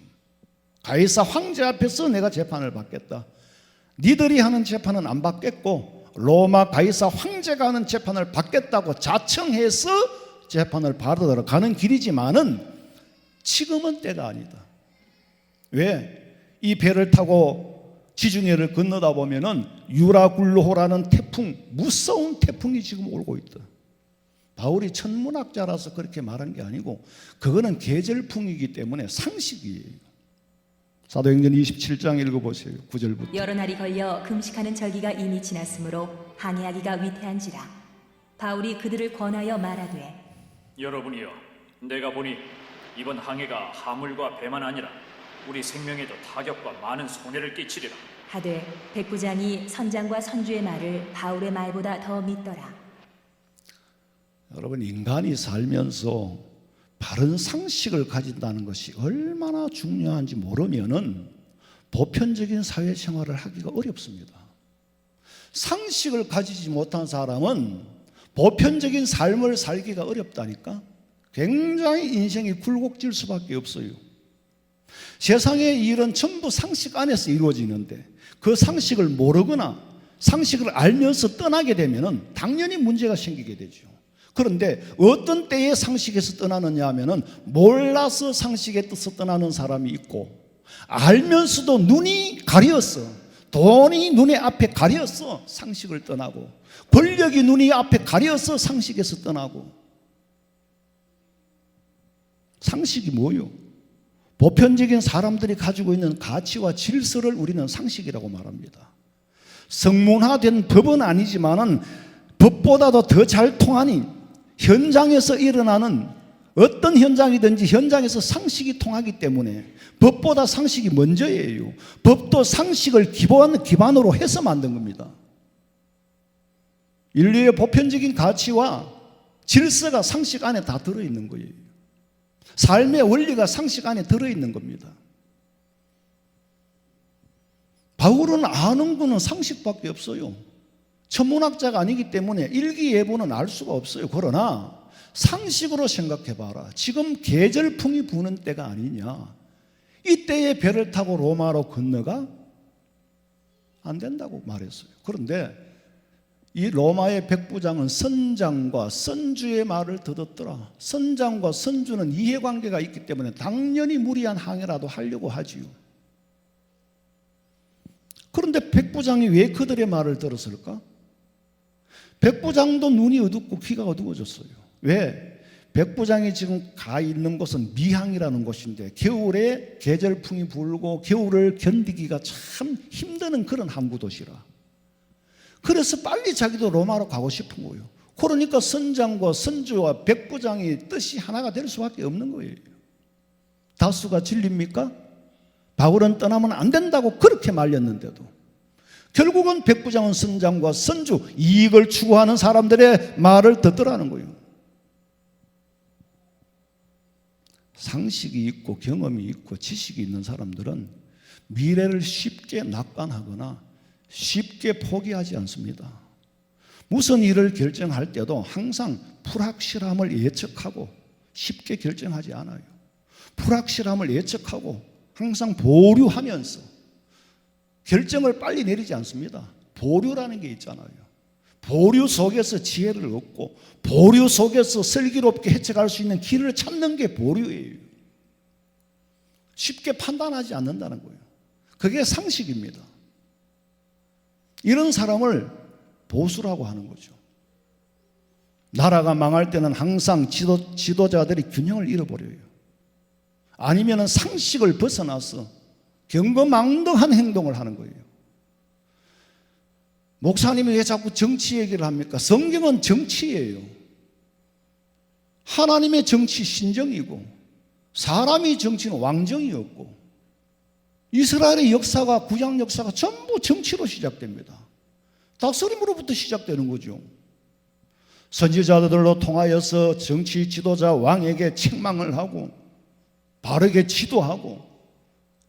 가이사 황제 앞에서 내가 재판을 받겠다. 니들이 하는 재판은 안 받겠고 로마 가이사 황제가 하는 재판을 받겠다고 자청해서 재판을 받으러 가는 길이지만은 지금은 때가 아니다. 왜? 이 배를 타고 지중해를 건너다 보면은 유라굴로호라는 태풍, 무서운 태풍이 지금 오고 있다. 바울이 천문학자라서 그렇게 말한 게 아니고 그거는 계절풍이기 때문에 상식이에요. 사도행전 27장 읽어보세요. 9절부터. 여러 날이 걸려 금식하는 절기가 이미 지났으므로 항해하기가 위태한지라. 바울이 그들을 권하여 말하되, 여러분이여, 내가 보니 이번 항해가 화물과 배만 아니라 우리 생명에도 타격과 많은 손해를 끼치리라 하되 백부장이 선장과 선주의 말을 바울의 말보다 더 믿더라. 여러분, 인간이 살면서 바른 상식을 가진다는 것이 얼마나 중요한지 모르면은 보편적인 사회생활을 하기가 어렵습니다. 상식을 가지지 못한 사람은 보편적인 삶을 살기가 어렵다니까. 굉장히 인생이 굴곡질 수밖에 없어요. 세상의 일은 전부 상식 안에서 이루어지는데 그 상식을 모르거나 상식을 알면서 떠나게 되면은 당연히 문제가 생기게 되죠. 그런데 어떤 때에 상식에서 떠나느냐 하면은 몰라서 상식의 뜻을 떠나는 사람이 있고, 알면서도 눈이 가렸어, 돈이 눈에 앞에 가렸어 상식을 떠나고, 권력이 눈이 앞에 가려서 상식에서 떠나고. 상식이 뭐요? 보편적인 사람들이 가지고 있는 가치와 질서를 우리는 상식이라고 말합니다. 성문화된 법은 아니지만은 법보다도 더 잘 통하니 현장에서 일어나는 어떤 현장이든지 현장에서 상식이 통하기 때문에 법보다 상식이 먼저예요. 법도 상식을 기반으로 해서 만든 겁니다. 인류의 보편적인 가치와 질서가 상식 안에 다 들어있는 거예요. 삶의 원리가 상식 안에 들어있는 겁니다. 바울은 아는 거는 상식밖에 없어요. 천문학자가 아니기 때문에 일기예보는 알 수가 없어요. 그러나 상식으로 생각해봐라. 지금 계절풍이 부는 때가 아니냐. 이때에 배를 타고 로마로 건너가 안 된다고 말했어요. 그런데 이 로마의 백부장은 선장과 선주의 말을 듣었더라. 선장과 선주는 이해관계가 있기 때문에 당연히 무리한 항해라도 하려고 하지요. 그런데 백부장이 왜 그들의 말을 들었을까? 백부장도 눈이 어둡고 귀가 어두워졌어요. 왜? 백부장이 지금 가 있는 곳은 미항이라는 곳인데 겨울에 계절풍이 불고 겨울을 견디기가 참 힘드는 그런 항구도시라. 그래서 빨리 자기도 로마로 가고 싶은 거예요. 그러니까 선장과 선주와 백부장이 뜻이 하나가 될 수밖에 없는 거예요. 다수가 진리입니까? 바울은 떠나면 안 된다고 그렇게 말렸는데도 결국은 백부장은 선장과 선주, 이익을 추구하는 사람들의 말을 듣더라는 거예요. 상식이 있고 경험이 있고 지식이 있는 사람들은 미래를 쉽게 낙관하거나 쉽게 포기하지 않습니다. 무슨 일을 결정할 때도 항상 불확실함을 예측하고 쉽게 결정하지 않아요. 불확실함을 예측하고 항상 보류하면서 결정을 빨리 내리지 않습니다. 보류라는 게 있잖아요. 보류 속에서 지혜를 얻고 보류 속에서 슬기롭게 헤쳐갈 수 있는 길을 찾는 게 보류예요. 쉽게 판단하지 않는다는 거예요. 그게 상식입니다. 이런 사람을 보수라고 하는 거죠. 나라가 망할 때는 항상 지도자들이 균형을 잃어버려요. 아니면 상식을 벗어나서 경거망덕한 행동을 하는 거예요. 목사님이 왜 자꾸 정치 얘기를 합니까? 성경은 정치예요. 하나님의 정치 신정이고 사람이 정치는 왕정이었고 이스라엘의 역사가 구약 역사가 전부 정치로 시작됩니다. 다스림으로부터 시작되는 거죠. 선지자들로 통하여서 정치 지도자 왕에게 책망을 하고 바르게 지도하고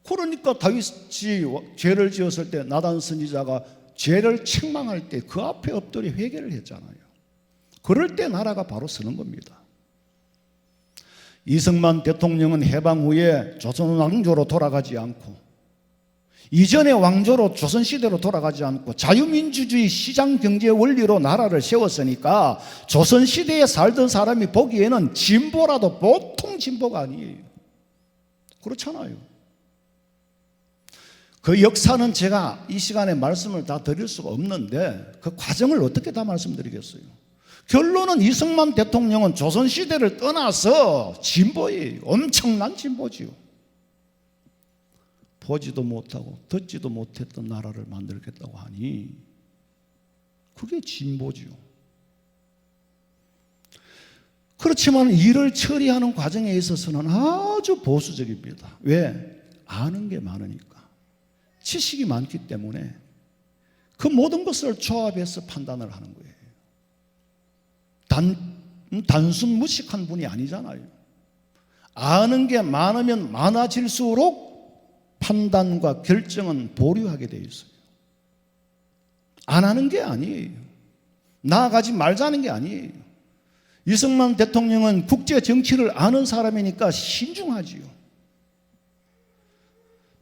그러니까 다윗이 죄를 지었을 때 나단 선지자가 죄를 책망할 때 그 앞에 엎드려 회개를 했잖아요. 그럴 때 나라가 바로 서는 겁니다. 이승만 대통령은 해방 후에 조선 왕조로 돌아가지 않고 이전의 왕조로 조선시대로 돌아가지 않고 자유민주주의 시장경제 원리로 나라를 세웠으니까 조선시대에 살던 사람이 보기에는 진보라도 보통 진보가 아니에요. 그렇잖아요. 그 역사는 제가 이 시간에 말씀을 다 드릴 수가 없는데 그 과정을 어떻게 다 말씀드리겠어요. 결론은 이승만 대통령은 조선시대를 떠나서 진보예요. 엄청난 진보지요. 보지도 못하고 듣지도 못했던 나라를 만들겠다고 하니 그게 진보지요. 그렇지만 일을 처리하는 과정에 있어서는 아주 보수적입니다. 왜? 아는 게 많으니까. 지식이 많기 때문에 그 모든 것을 조합해서 판단을 하는 거예요. 단순 무식한 분이 아니잖아요. 아는 게 많으면 많아질수록 판단과 결정은 보류하게 되어 있어요. 안 하는 게 아니에요. 나아가지 말자는 게 아니에요. 이승만 대통령은 국제 정치를 아는 사람이니까 신중하지요.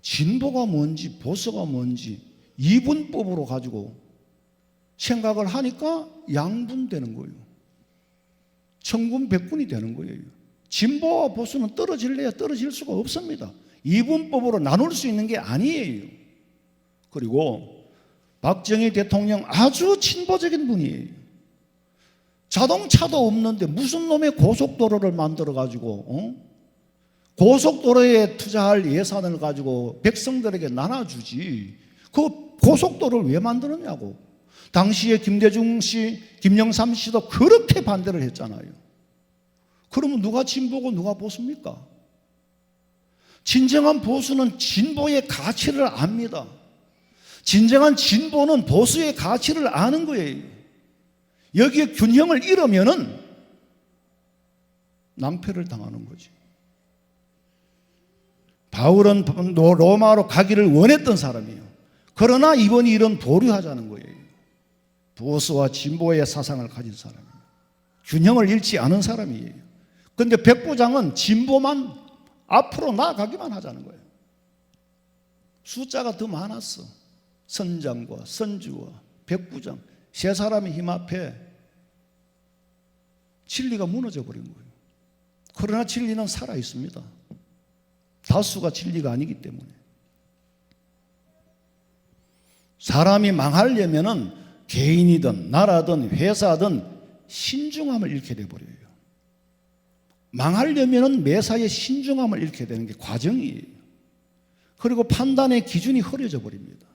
진보가 뭔지 보수가 뭔지 이분법으로 가지고 생각을 하니까 양분되는 거예요. 천군백군이 되는 거예요. 진보와 보수는 떨어질래야 떨어질 수가 없습니다. 이분법으로 나눌 수 있는 게 아니에요. 그리고 박정희 대통령 아주 진보적인 분이에요. 자동차도 없는데 무슨 놈의 고속도로를 만들어 가지고 고속도로에 투자할 예산을 가지고 백성들에게 나눠주지 그 고속도로를 왜 만드느냐고. 당시에 김대중 씨, 김영삼 씨도 그렇게 반대를 했잖아요. 그러면 누가 진보고 누가 보수입니까? 진정한 보수는 진보의 가치를 압니다. 진정한 진보는 보수의 가치를 아는 거예요. 여기에 균형을 잃으면은 낭패를 당하는 거지. 바울은 로마로 가기를 원했던 사람이에요. 그러나 이번 일은 보류하자는 거예요. 보수와 진보의 사상을 가진 사람이에요. 균형을 잃지 않은 사람이에요. 그런데 백부장은 진보만 앞으로 나아가기만 하자는 거예요. 숫자가 더 많았어. 선장과 선주와 백부장 세 사람의 힘 앞에 진리가 무너져 버린 거예요. 그러나 진리는 살아 있습니다. 다수가 진리가 아니기 때문에. 사람이 망하려면은 개인이든 나라든 회사든 신중함을 잃게 돼 버려요. 망하려면은 매사에 신중함을 잃게 되는 게 과정이에요. 그리고 판단의 기준이 흐려져 버립니다.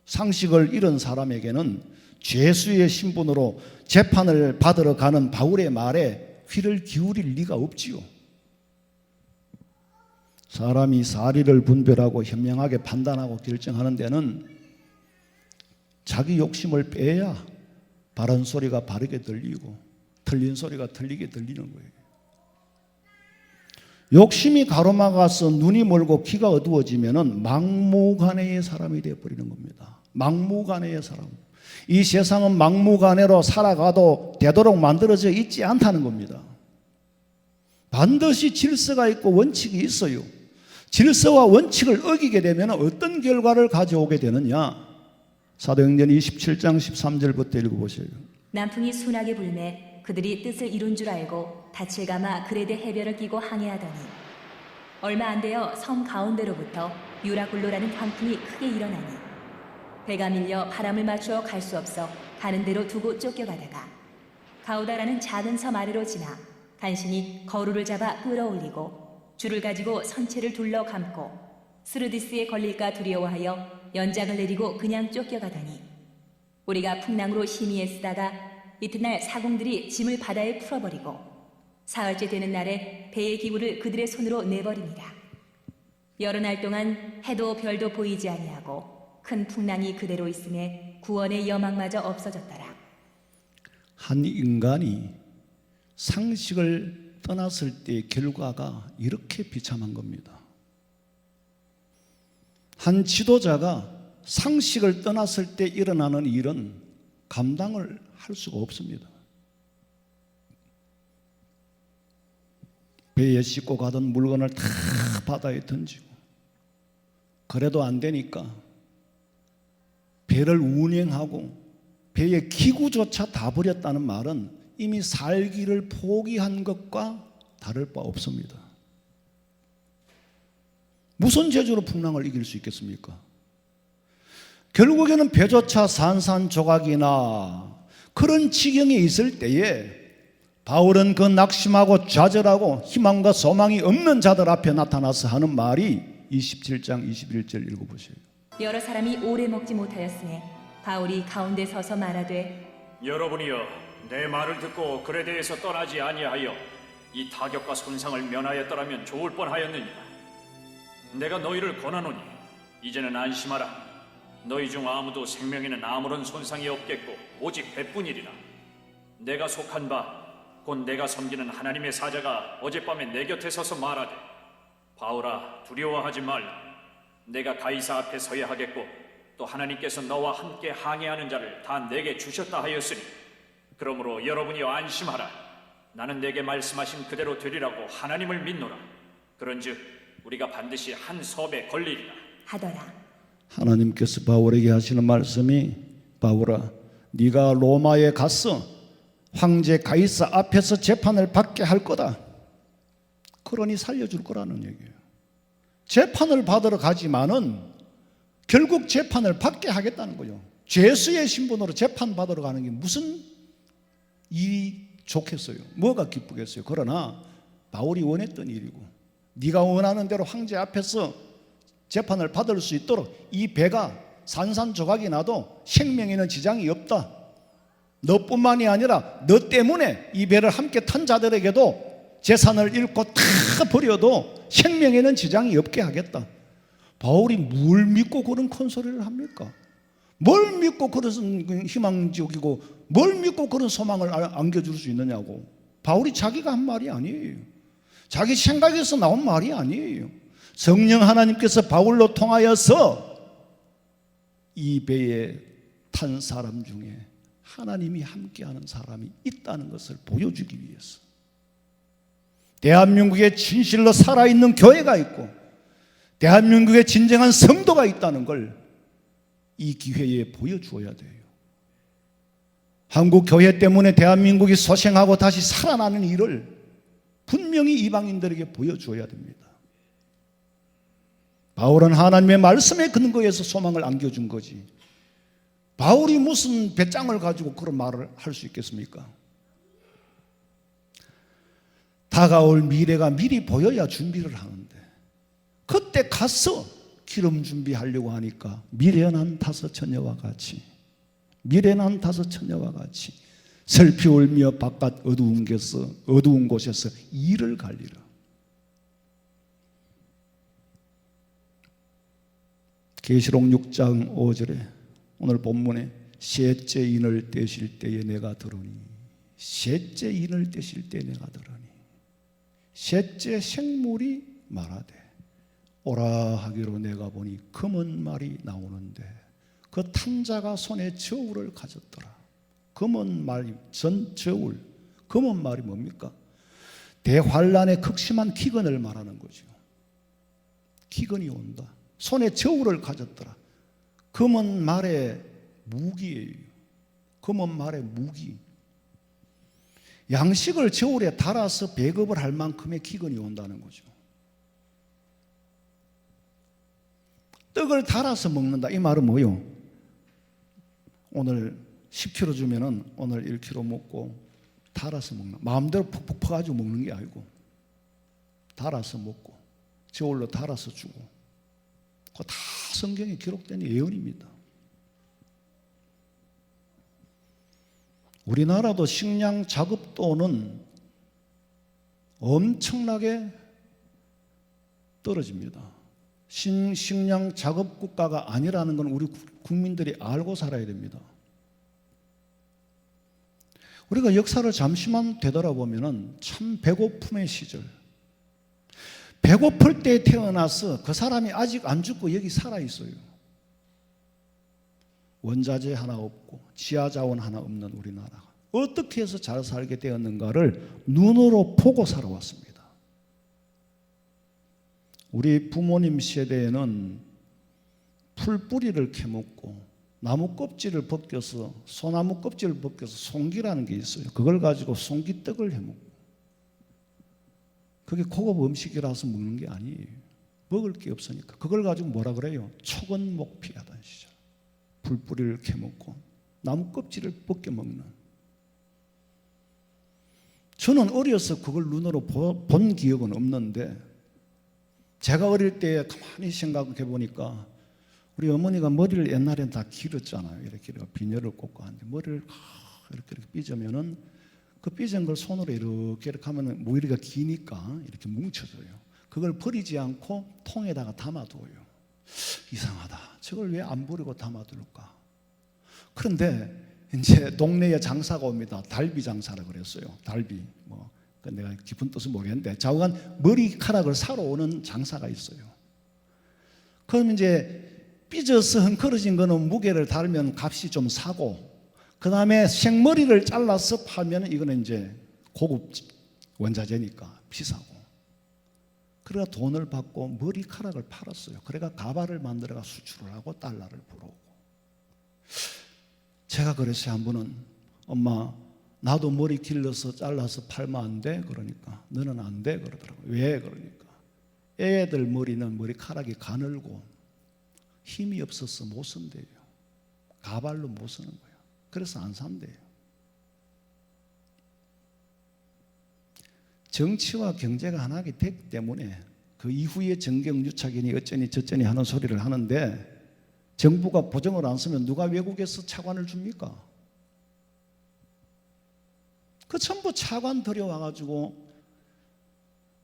상식을 잃은 사람에게는 죄수의 신분으로 재판을 받으러 가는 바울의 말에 귀를 기울일 리가 없지요. 사람이 사리를 분별하고 현명하게 판단하고 결정하는 데는 자기 욕심을 빼야 바른 소리가 바르게 들리고 틀린 소리가 틀리게 들리는 거예요. 욕심이 가로막아서 눈이 멀고 귀가 어두워지면은 막무가내의 사람이 되어버리는 겁니다. 막무가내의 사람. 이 세상은 막무가내로 살아가도 되도록 만들어져 있지 않다는 겁니다. 반드시 질서가 있고 원칙이 있어요. 질서와 원칙을 어기게 되면 어떤 결과를 가져오게 되느냐? 사도행전 27장 13절부터 읽어보세요. 남풍이 순하게 불매 그들이 뜻을 이룬 줄 알고 닻을 감아 그레데 해변을 끼고 항해하더니 얼마 안 되어 섬 가운데로부터 유라굴로라는 광풍이 크게 일어나니 배가 밀려 바람을 맞추어 갈 수 없어 가는 대로 두고 쫓겨가다가 가우다라는 작은 섬 아래로 지나 간신히 거루를 잡아 끌어올리고 줄을 가지고 선체를 둘러 감고 스르디스에 걸릴까 두려워하여 연장을 내리고 그냥 쫓겨가더니 우리가 풍랑으로 심히 애쓰다가 이튿날 사공들이 짐을 바다에 풀어버리고 사흘째 되는 날에 배의 기구를 그들의 손으로 내버립니다. 여러 날 동안 해도 별도 보이지 아니하고 큰 풍랑이 그대로 있음에 구원의 여망마저 없어졌더라. 한 인간이 상식을 떠났을 때의 결과가 이렇게 비참한 겁니다. 한 지도자가 상식을 떠났을 때 일어나는 일은 감당을 할 수가 없습니다. 배에 싣고 가던 물건을 다 바다에 던지고 그래도 안 되니까 배를 운행하고 배의 기구조차 다 버렸다는 말은 이미 살기를 포기한 것과 다를 바 없습니다. 무슨 재주로 풍랑을 이길 수 있겠습니까? 결국에는 배조차 산산조각이나 그런 지경에 있을 때에 바울은 그 낙심하고 좌절하고 희망과 소망이 없는 자들 앞에 나타나서 하는 말이 27장 21절 읽어보세요. 여러 사람이 오래 먹지 못하였으니 바울이 가운데 서서 말하되 여러분이여 내 말을 듣고 그레데에서 떠나지 아니하여 이 타격과 손상을 면하였더라면 좋을 뻔하였느니라. 내가 너희를 권하노니 이제는 안심하라. 너희 중 아무도 생명에는 아무런 손상이 없겠고 오직 배뿐이리라. 내가 속한 바 곧 내가 섬기는 하나님의 사자가 어젯밤에 내 곁에 서서 말하되 바울아 두려워하지 말라. 내가 가이사 앞에 서야 하겠고 또 하나님께서 너와 함께 항해하는 자를 다 내게 주셨다 하였으니 그러므로 여러분이여 안심하라. 나는 내게 말씀하신 그대로 되리라고 하나님을 믿노라. 그런즉 우리가 반드시 한 섭에 걸리리라 하더라. 하나님께서 바울에게 하시는 말씀이 바울아 네가 로마에 가서 황제 가이사 앞에서 재판을 받게 할 거다. 그러니 살려줄 거라는 얘기예요. 재판을 받으러 가지만은 결국 재판을 받게 하겠다는 거예요. 죄수의 신분으로 재판 받으러 가는 게 무슨 일이 좋겠어요? 뭐가 기쁘겠어요? 그러나 바울이 원했던 일이고 네가 원하는 대로 황제 앞에서 재판을 받을 수 있도록 이 배가 산산조각이 나도 생명에는 지장이 없다. 너뿐만이 아니라 너 때문에 이 배를 함께 탄 자들에게도 재산을 잃고 다 버려도 생명에는 지장이 없게 하겠다. 바울이 뭘 믿고 그런 큰 소리를 합니까? 뭘 믿고 그런 희망적이고 뭘 믿고 그런 소망을 안겨줄 수 있느냐고. 바울이 자기가 한 말이 아니에요. 자기 생각에서 나온 말이 아니에요. 성령 하나님께서 바울로 통하여서 이 배에 탄 사람 중에 하나님이 함께하는 사람이 있다는 것을 보여주기 위해서 대한민국에 진실로 살아있는 교회가 있고 대한민국에 진정한 성도가 있다는 걸 이 기회에 보여주어야 돼요. 한국 교회 때문에 대한민국이 소생하고 다시 살아나는 일을 분명히 이방인들에게 보여주어야 됩니다. 바울은 하나님의 말씀에 근거해서 소망을 안겨준 거지. 바울이 무슨 배짱을 가지고 그런 말을 할 수 있겠습니까? 다가올 미래가 미리 보여야 준비를 하는데 그때 가서 기름 준비하려고 하니까 미련한 다섯 처녀와 같이 슬피 울며 바깥 어두운 곳에서 일을 갈리라. 계시록 6장 5절에 오늘 본문에 셋째 인을 떼실 때에 내가 들으니, 셋째 인을 떼실 때에 내가 들으니, 셋째 생물이 말하되 오라 하기로 내가 보니 검은 말이 나오는데 그 탄자가 손에 저울을 가졌더라. 검은 말이 저울, 검은 말이 뭡니까? 대환란의 극심한 기근을 말하는 거죠. 기근이 온다. 손에 저울을 가졌더라. 검은 말의 무기예요. 검은 말의 무기. 양식을 저울에 달아서 배급을 할 만큼의 기근이 온다는 거죠. 떡을 달아서 먹는다. 이 말은 뭐요? 오늘 10kg 주면은 오늘 1kg 먹고 달아서 먹는, 마음대로 푹푹 퍼가지고 먹는 게 아니고 달아서 먹고 저울로 달아서 주고, 그거 다 성경에 기록된 예언입니다. 우리나라도 식량 자급도는 엄청나게 떨어집니다. 식량 자급 국가가 아니라는 건 우리 국민들이 알고 살아야 됩니다. 우리가 역사를 잠시만 되돌아보면 참 배고픔의 시절, 배고플 때 태어나서 그 사람이 아직 안 죽고 여기 살아있어요. 원자재 하나 없고 지하자원 하나 없는 우리나라가 어떻게 해서 잘 살게 되었는가를 눈으로 보고 살아왔습니다. 우리 부모님 세대에는 풀뿌리를 캐먹고 나무 껍질을 벗겨서, 소나무 껍질을 벗겨서 송기라는 게 있어요. 그걸 가지고 송기떡을 해먹고, 그게 고급 음식이라서 먹는 게 아니에요. 먹을 게 없으니까. 그걸 가지고 뭐라 그래요? 초건목피하던 시절. 풀뿌리를 캐먹고 나무 껍질을 벗겨 먹는. 저는 어려서 그걸 눈으로 본 기억은 없는데, 제가 어릴 때 가만히 생각해 보니까 우리 어머니가 머리를 옛날엔 다 길었잖아요. 이렇게 비녀를 꽂고 하는데 머리를 이렇게 삐져면은 그 삐진 걸 손으로 이렇게 하면 모이리가 기니까 이렇게 뭉쳐져요. 그걸 버리지 않고 통에다가 담아둬요. 이상하다. 저걸 왜 안 버리고 담아둘까? 그런데 이제 동네에 장사가 옵니다. 달비 장사라 그랬어요. 달비. 내가 깊은 뜻은 모르겠는데 좌우간 머리카락을 사러 오는 장사가 있어요. 그럼 이제 삐져서 헝클어진 거는 무게를 달면 값이 좀 사고, 그 다음에 생머리를 잘라서 팔면 이거는 이제 고급 원자재니까 비싸고, 그래가 돈을 받고 머리카락을 팔았어요. 그래가 가발을 만들어가 수출을 하고 달러를 벌어오고. 제가 그랬어요. 한 번은 엄마 나도 머리 길러서 잘라서 팔면 안 돼? 그러니까 너는 안 돼? 그러더라고요. 왜? 그러니까 애들 머리는 머리카락이 가늘고 힘이 없어서 못 쓴대요. 가발로 못 쓰는 거예요. 그래서 안 산대요. 정치와 경제가 하나가 됐기 때문에 그 이후에 정경유착이니 어쩌니 저쩌니 하는 소리를 하는데, 정부가 보정을 안 쓰면 누가 외국에서 차관을 줍니까? 그 전부 차관 들여와가지고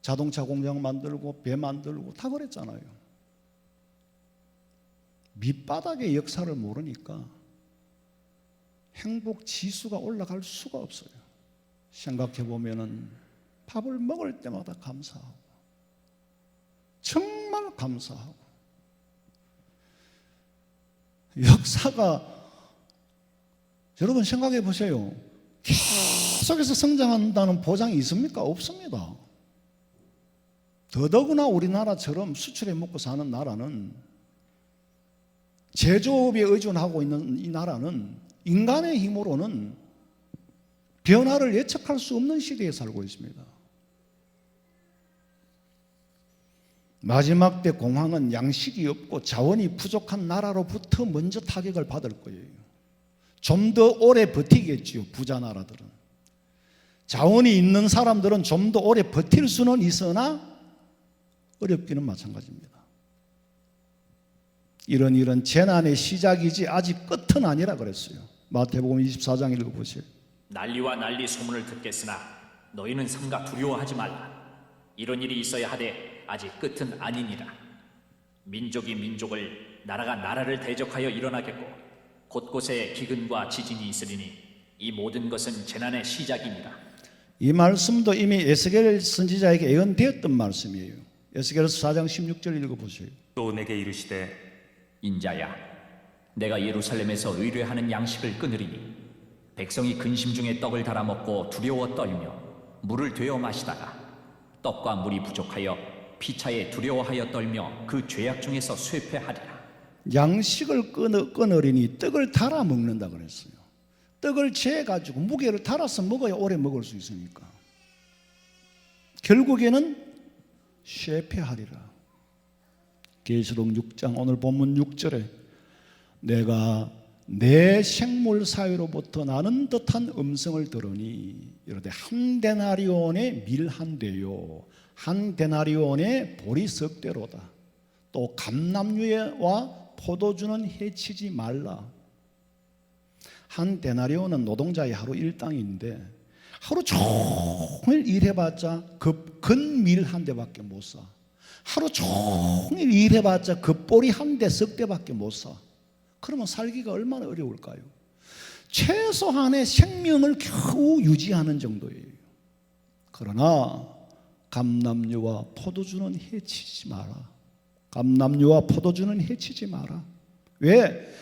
자동차 공장 만들고 배 만들고 다 그랬잖아요. 밑바닥의 역사를 모르니까 행복 지수가 올라갈 수가 없어요. 생각해 보면은 밥을 먹을 때마다 감사하고, 정말 감사하고, 역사가, 여러분 생각해 보세요. 계속해서 성장한다는 보장이 있습니까? 없습니다. 더더구나 우리나라처럼 수출해 먹고 사는 나라는, 제조업에 의존하고 있는 이 나라는 인간의 힘으로는 변화를 예측할 수 없는 시대에 살고 있습니다. 마지막 때 공황은 양식이 없고 자원이 부족한 나라로부터 먼저 타격을 받을 거예요. 좀 더 오래 버티겠지요, 부자 나라들은. 자원이 있는 사람들은 좀 더 오래 버틸 수는 있으나 어렵기는 마찬가지입니다. 이런 재난의 시작이지 아직 끝은 아니라 그랬어요. 마태복음 24장 읽어보세요. 난리와 난리 소문을 듣겠으나 너희는 삼가 두려워하지 말라. 이런 일이 있어야 하되 아직 끝은 아니니라. 민족이 민족을, 나라가 나라를 대적하여 일어나겠고 곳곳에 기근과 지진이 있으리니 이 모든 것은 재난의 시작이니라. 이 말씀도 이미 에스겔 선지자에게 예언되었던 말씀이에요. 에스겔서 4장 16절 읽어보세요. 또 내게 이르시되 인자야, 내가 예루살렘에서 의뢰하는 양식을 끊으리니 백성이 근심 중에 떡을 달아 먹고 두려워 떨며 물을 되어 마시다가 떡과 물이 부족하여 피차에 두려워하여 떨며 그 죄악 중에서 쇠퇴하리라. 양식을 끊으리니 떡을 달아 먹는다 그랬어요. 떡을 재가지고 무게를 달아서 먹어야 오래 먹을 수 있으니까. 결국에는 쇠퇴하리라. 계시록 6장 오늘 본문 6절에 내가 내 생물 사이로부터 나는 듯한 음성을 들으니 이르되 한 데나리온의 밀 한 대요 한 데나리온의 보리 석 대로다. 또 감람류와 포도주는 해치지 말라. 한 데나리온은 노동자의 하루 일당인데 하루 종일 일해봤자 근밀 한 대밖에 못 사. 하루 종일 일해봤자 겉보리 한 대 석 대밖에 못 사. 그러면 살기가 얼마나 어려울까요? 최소한의 생명을 겨우 유지하는 정도예요. 그러나 감람류와 포도주는 해치지 마라. 감람류와 포도주는 해치지 마라. 왜?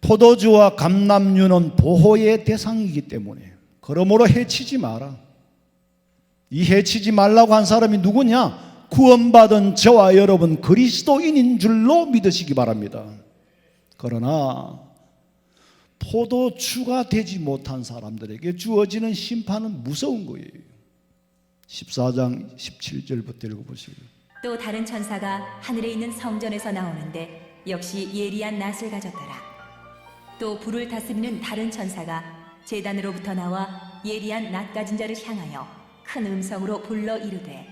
포도주와 감람류는 보호의 대상이기 때문에. 그러므로 해치지 마라. 이 해치지 말라고 한 사람이 누구냐? 구원받은 저와 여러분 그리스도인인 줄로 믿으시기 바랍니다. 그러나 포도주가 되지 못한 사람들에게 주어지는 심판은 무서운 거예요. 14장 17절부터 읽어보시고요. 또 다른 천사가 하늘에 있는 성전에서 나오는데 역시 예리한 낫을 가졌더라. 또 불을 다스리는 다른 천사가 제단으로부터 나와 예리한 낫 가진 자를 향하여 큰 음성으로 불러 이르되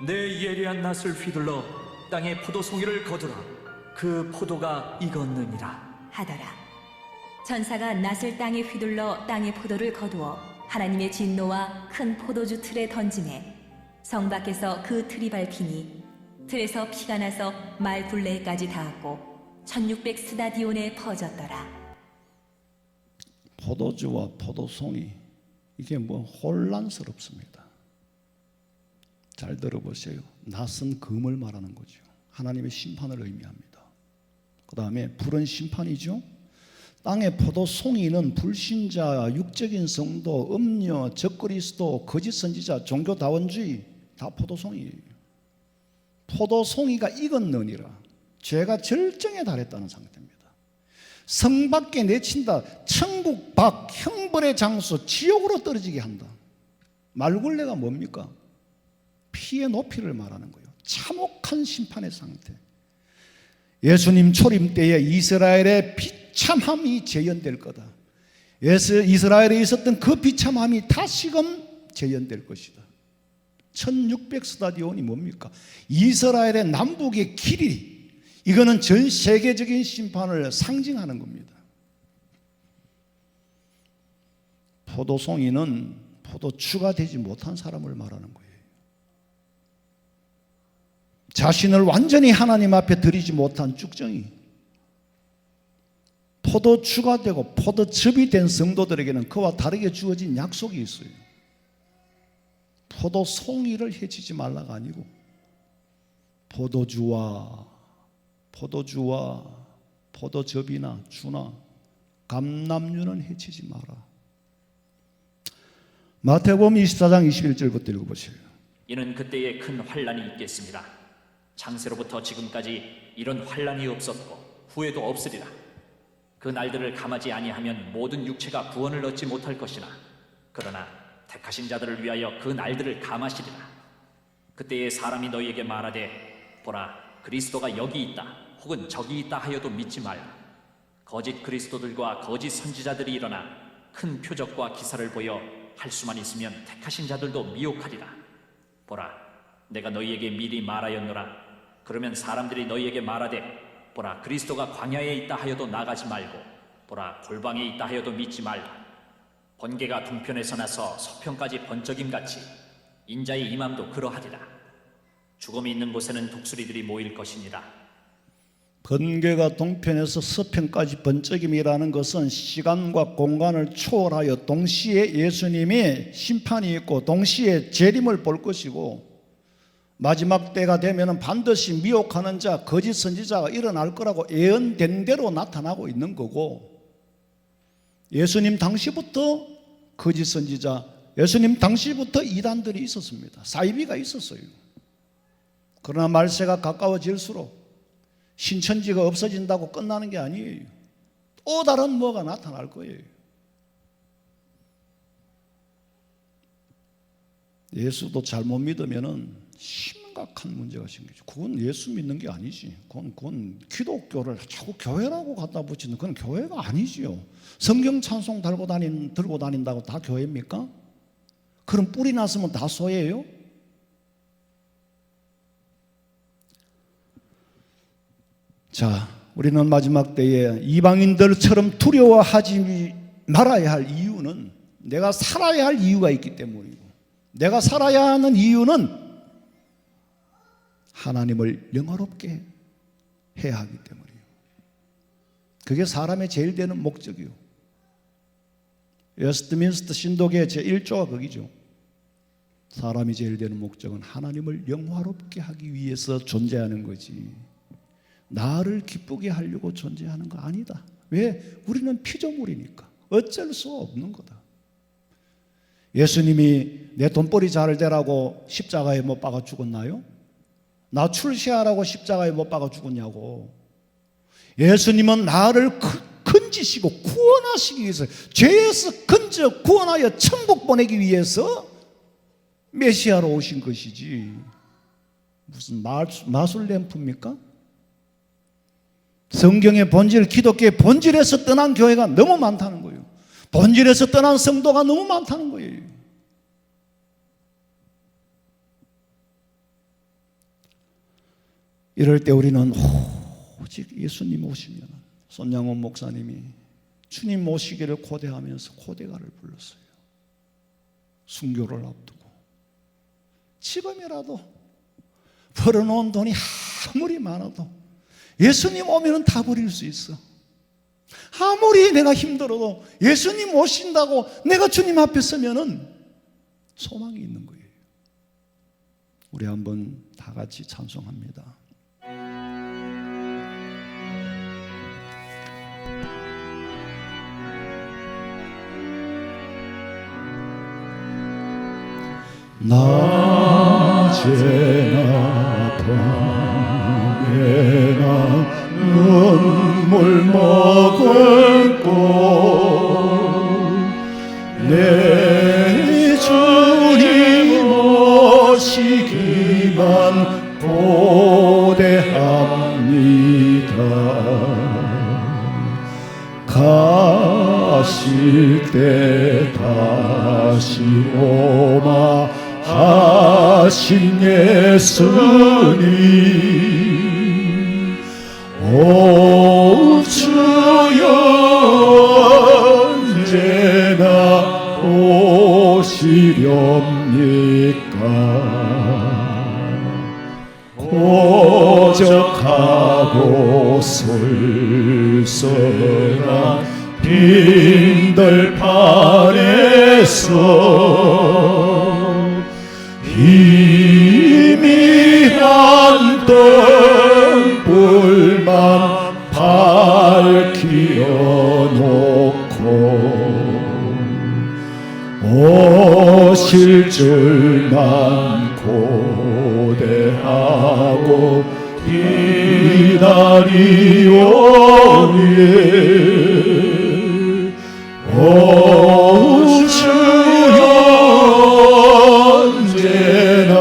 내 예리한 낫을 휘둘러 땅에 포도송이를 거두라. 그 포도가 익었느니라 하더라. 천사가 낫을 땅에 휘둘러 땅의 포도를 거두어 하나님의 진노와 큰 포도주 틀에 던지매 성 밖에서 그 틀이 밟히니 틀에서 피가 나서 말 굴레까지 닿았고 1600 스다디온에 퍼졌더라. 포도주와 포도송이 이게 뭐 혼란스럽습니다. 잘 들어보세요. 낯선 금을 말하는 거죠. 하나님의 심판을 의미합니다. 그 다음에 불은 심판이죠. 땅의 포도송이는 불신자, 육적인 성도, 음녀, 적그리스도, 거짓 선지자, 종교다원주의 다 포도송이에요. 포도송이가 익었느니라. 죄가 절정에 달했다는 상태입니다. 성 밖에 내친다. 천국 밖 형벌의 장소 지옥으로 떨어지게 한다. 말굴레가 뭡니까? 피의 높이를 말하는 거예요. 참혹한 심판의 상태. 예수님 초림 때에 이스라엘의 비참함이 재현될 거다. 이스라엘에 있었던 그 비참함이 다시금 재현될 것이다. 1600 스타디온이 뭡니까? 이스라엘의 남북의 길이, 이거는 전 세계적인 심판을 상징하는 겁니다. 포도송이는 포도주가 되지 못한 사람을 말하는 거예요. 자신을 완전히 하나님 앞에 드리지 못한 쭉정이. 포도주가 되고 포도즙이 된 성도들에게는 그와 다르게 주어진 약속이 있어요. 포도송이를 해치지 말라가 아니고 포도주와 포도즙이나 주나 감람류는 해치지 마라. 마태복음 24장 21절부터 읽어보세요. 이는 그때에 큰 환란이 있겠습니다. 창세로부터 지금까지 이런 환란이 없었고 후에도 없으리라. 그 날들을 감하지 아니하면 모든 육체가 구원을 얻지 못할 것이나 그러나 택하신 자들을 위하여 그 날들을 감하시리라. 그때에 사람이 너희에게 말하되 보라 그리스도가 여기 있다 혹은 저기 있다 하여도 믿지 말라. 거짓 그리스도들과 거짓 선지자들이 일어나 큰 표적과 기사를 보여 할 수만 있으면 택하신 자들도 미혹하리라. 보라 내가 너희에게 미리 말하였노라. 그러면 사람들이 너희에게 말하되 보라 그리스도가 광야에 있다 하여도 나가지 말고 보라 골방에 있다 하여도 믿지 말라. 번개가 동편에서 나서 서편까지 번쩍임같이 인자의 임함도 그러하리라. 죽음이 있는 곳에는 독수리들이 모일 것이니라. 번개가 동편에서 서편까지 번쩍임이라는 것은 시간과 공간을 초월하여 동시에 예수님이 심판이 있고 동시에 재림을 볼 것이고 마지막 때가 되면 반드시 미혹하는 자, 거짓 선지자가 일어날 거라고 예언된 대로 나타나고 있는 거고, 예수님 당시부터 거짓 선지자, 예수님 당시부터 이단들이 있었습니다. 사이비가 있었어요. 그러나 말세가 가까워질수록 신천지가 없어진다고 끝나는 게 아니에요. 또 다른 뭐가 나타날 거예요. 예수도 잘못 믿으면은 심각한 문제가 생기죠. 그건 예수 믿는 게 아니지. 그건 기독교를 자꾸 교회라고 갖다 붙이는 그건 교회가 아니지요. 성경 찬송 들고 다닌다고 다 교회입니까? 그럼 뿌리 났으면 다 소예요? 자, 우리는 마지막 때에 이방인들처럼 두려워하지 말아야 할 이유는 내가 살아야 할 이유가 있기 때문이고, 내가 살아야 하는 이유는 하나님을 영화롭게 해야 하기 때문이에요. 그게 사람의 제일 되는 목적이요. 웨스트민스터 신도계 제1조가 거기죠. 사람이 제일 되는 목적은 하나님을 영화롭게 하기 위해서 존재하는 거지, 나를 기쁘게 하려고 존재하는 거 아니다. 왜? 우리는 피조물이니까 어쩔 수 없는 거다. 예수님이 내 돈벌이 잘 되라고 십자가에 못 박아 죽었나요? 나 출세하라고 십자가에 못 박아 죽었냐고. 예수님은 나를 건지시고 구원하시기 위해서, 죄에서 건져 구원하여 천국 보내기 위해서 메시아로 오신 것이지 무슨 마술 램프입니까? 성경의 본질, 기독교의 본질에서 떠난 교회가 너무 많다는 거예요. 본질에서 떠난 성도가 너무 많다는 거예요. 이럴 때 우리는 오직 예수님 오시면, 손양원 목사님이 주님 오시기를 고대하면서 고대가를 불렀어요. 순교를 앞두고 지금이라도 벌어놓은 돈이 아무리 많아도 예수님 오면 다 버릴 수 있어. 아무리 내가 힘들어도 예수님 오신다고 내가 주님 앞에 서면은 소망이 있는 거예요. 우리 한번 다 같이 찬송합니다. 낮에나 밤에나 눈물 머금고 내 주님 오시기만 고대합니다. 가실 때 다시 오마 하신 예수님, 오 주여 언제나 오시렵니까? 고적하고 쓸쓸한 빈들판에서 희미한 등불만 밝히어 놓고 오실 줄만 안심하고 기다리오니 오 주여 언제나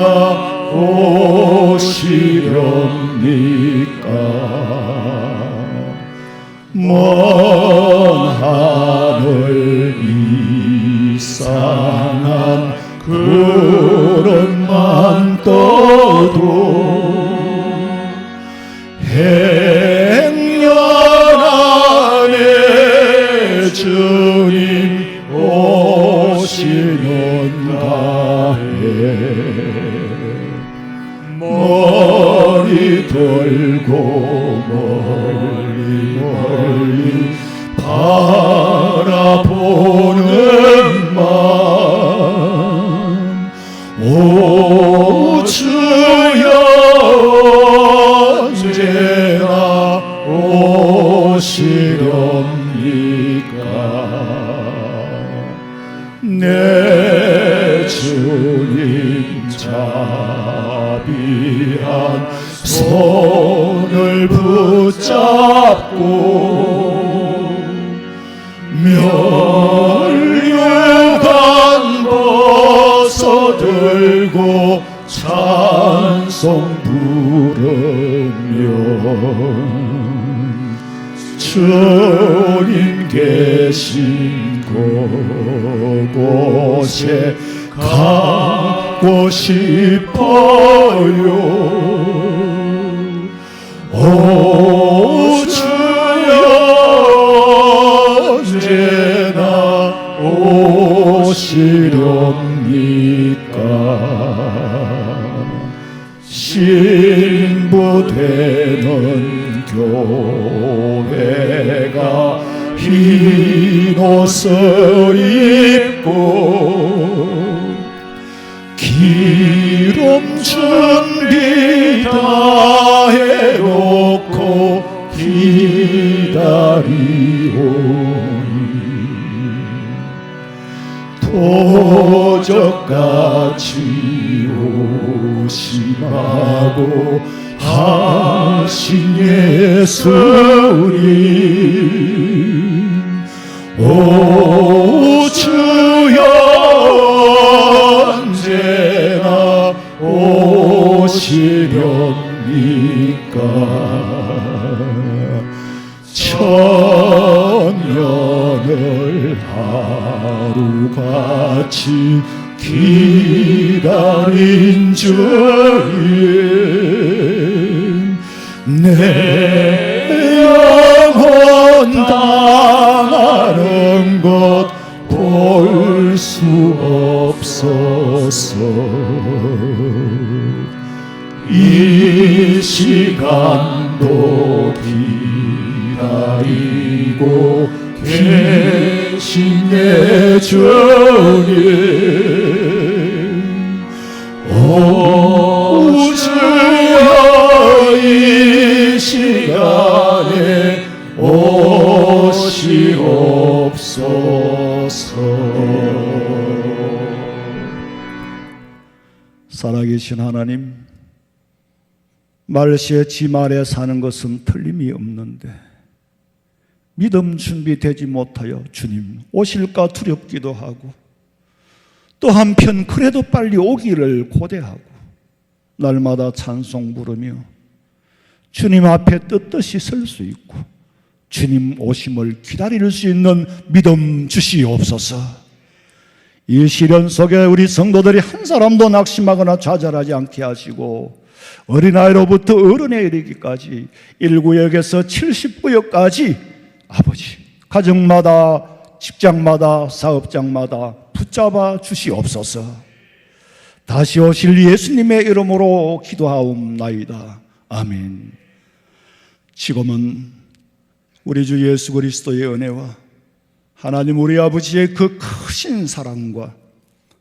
오시렵니까 먼 하늘 이상한 구름만 떠도 행여 안에 주님 오시는가 해 머리 들고 멀리 바라보는 맘 오 주여 언제나 오시렵니까 내 주님 자비한 손을 붙잡고 면류관 벗어들고 찬송 부르며 주님 계신 그곳에 가고 싶어요 오 주여 언제나 오시렵니까 신부되는 교회가 흰 옷을 입고 기름 준비 다 해놓고 기다리오니 도적같이 오심하고 하신 예수님 오 주여 언제나 오시렵니까 천년을 하루같이 기다린 주님 내 영혼 당하는 것 볼 수 없어서 이 시간도 기다리고 계신 내 주님 오 주여 이 시간에 오시옵소서 살아계신 하나님 말시에 지말에 사는 것은 틀림이 없는데 믿음 준비되지 못하여 주님 오실까 두렵기도 하고 또 한편 그래도 빨리 오기를 고대하고 날마다 찬송 부르며 주님 앞에 떳떳이 설 수 있고 주님 오심을 기다릴 수 있는 믿음 주시옵소서. 이 시련 속에 우리 성도들이 한 사람도 낙심하거나 좌절하지 않게 하시고 어린아이로부터 어른에 이르기까지 1구역에서 70구역까지 아버지 가정마다 직장마다 사업장마다 붙잡아 주시옵소서. 다시 오실 예수님의 이름으로 기도하옵나이다. 아멘. 지금은 우리 주 예수 그리스도의 은혜와 하나님 우리 아버지의 그 크신 사랑과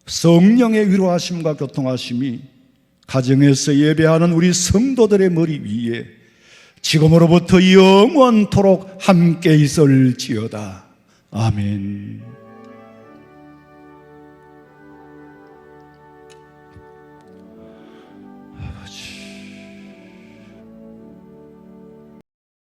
성령의 위로하심과 교통하심이 가정에서 예배하는 우리 성도들의 머리 위에 지금으로부터 영원토록 함께 있을지어다. 아멘.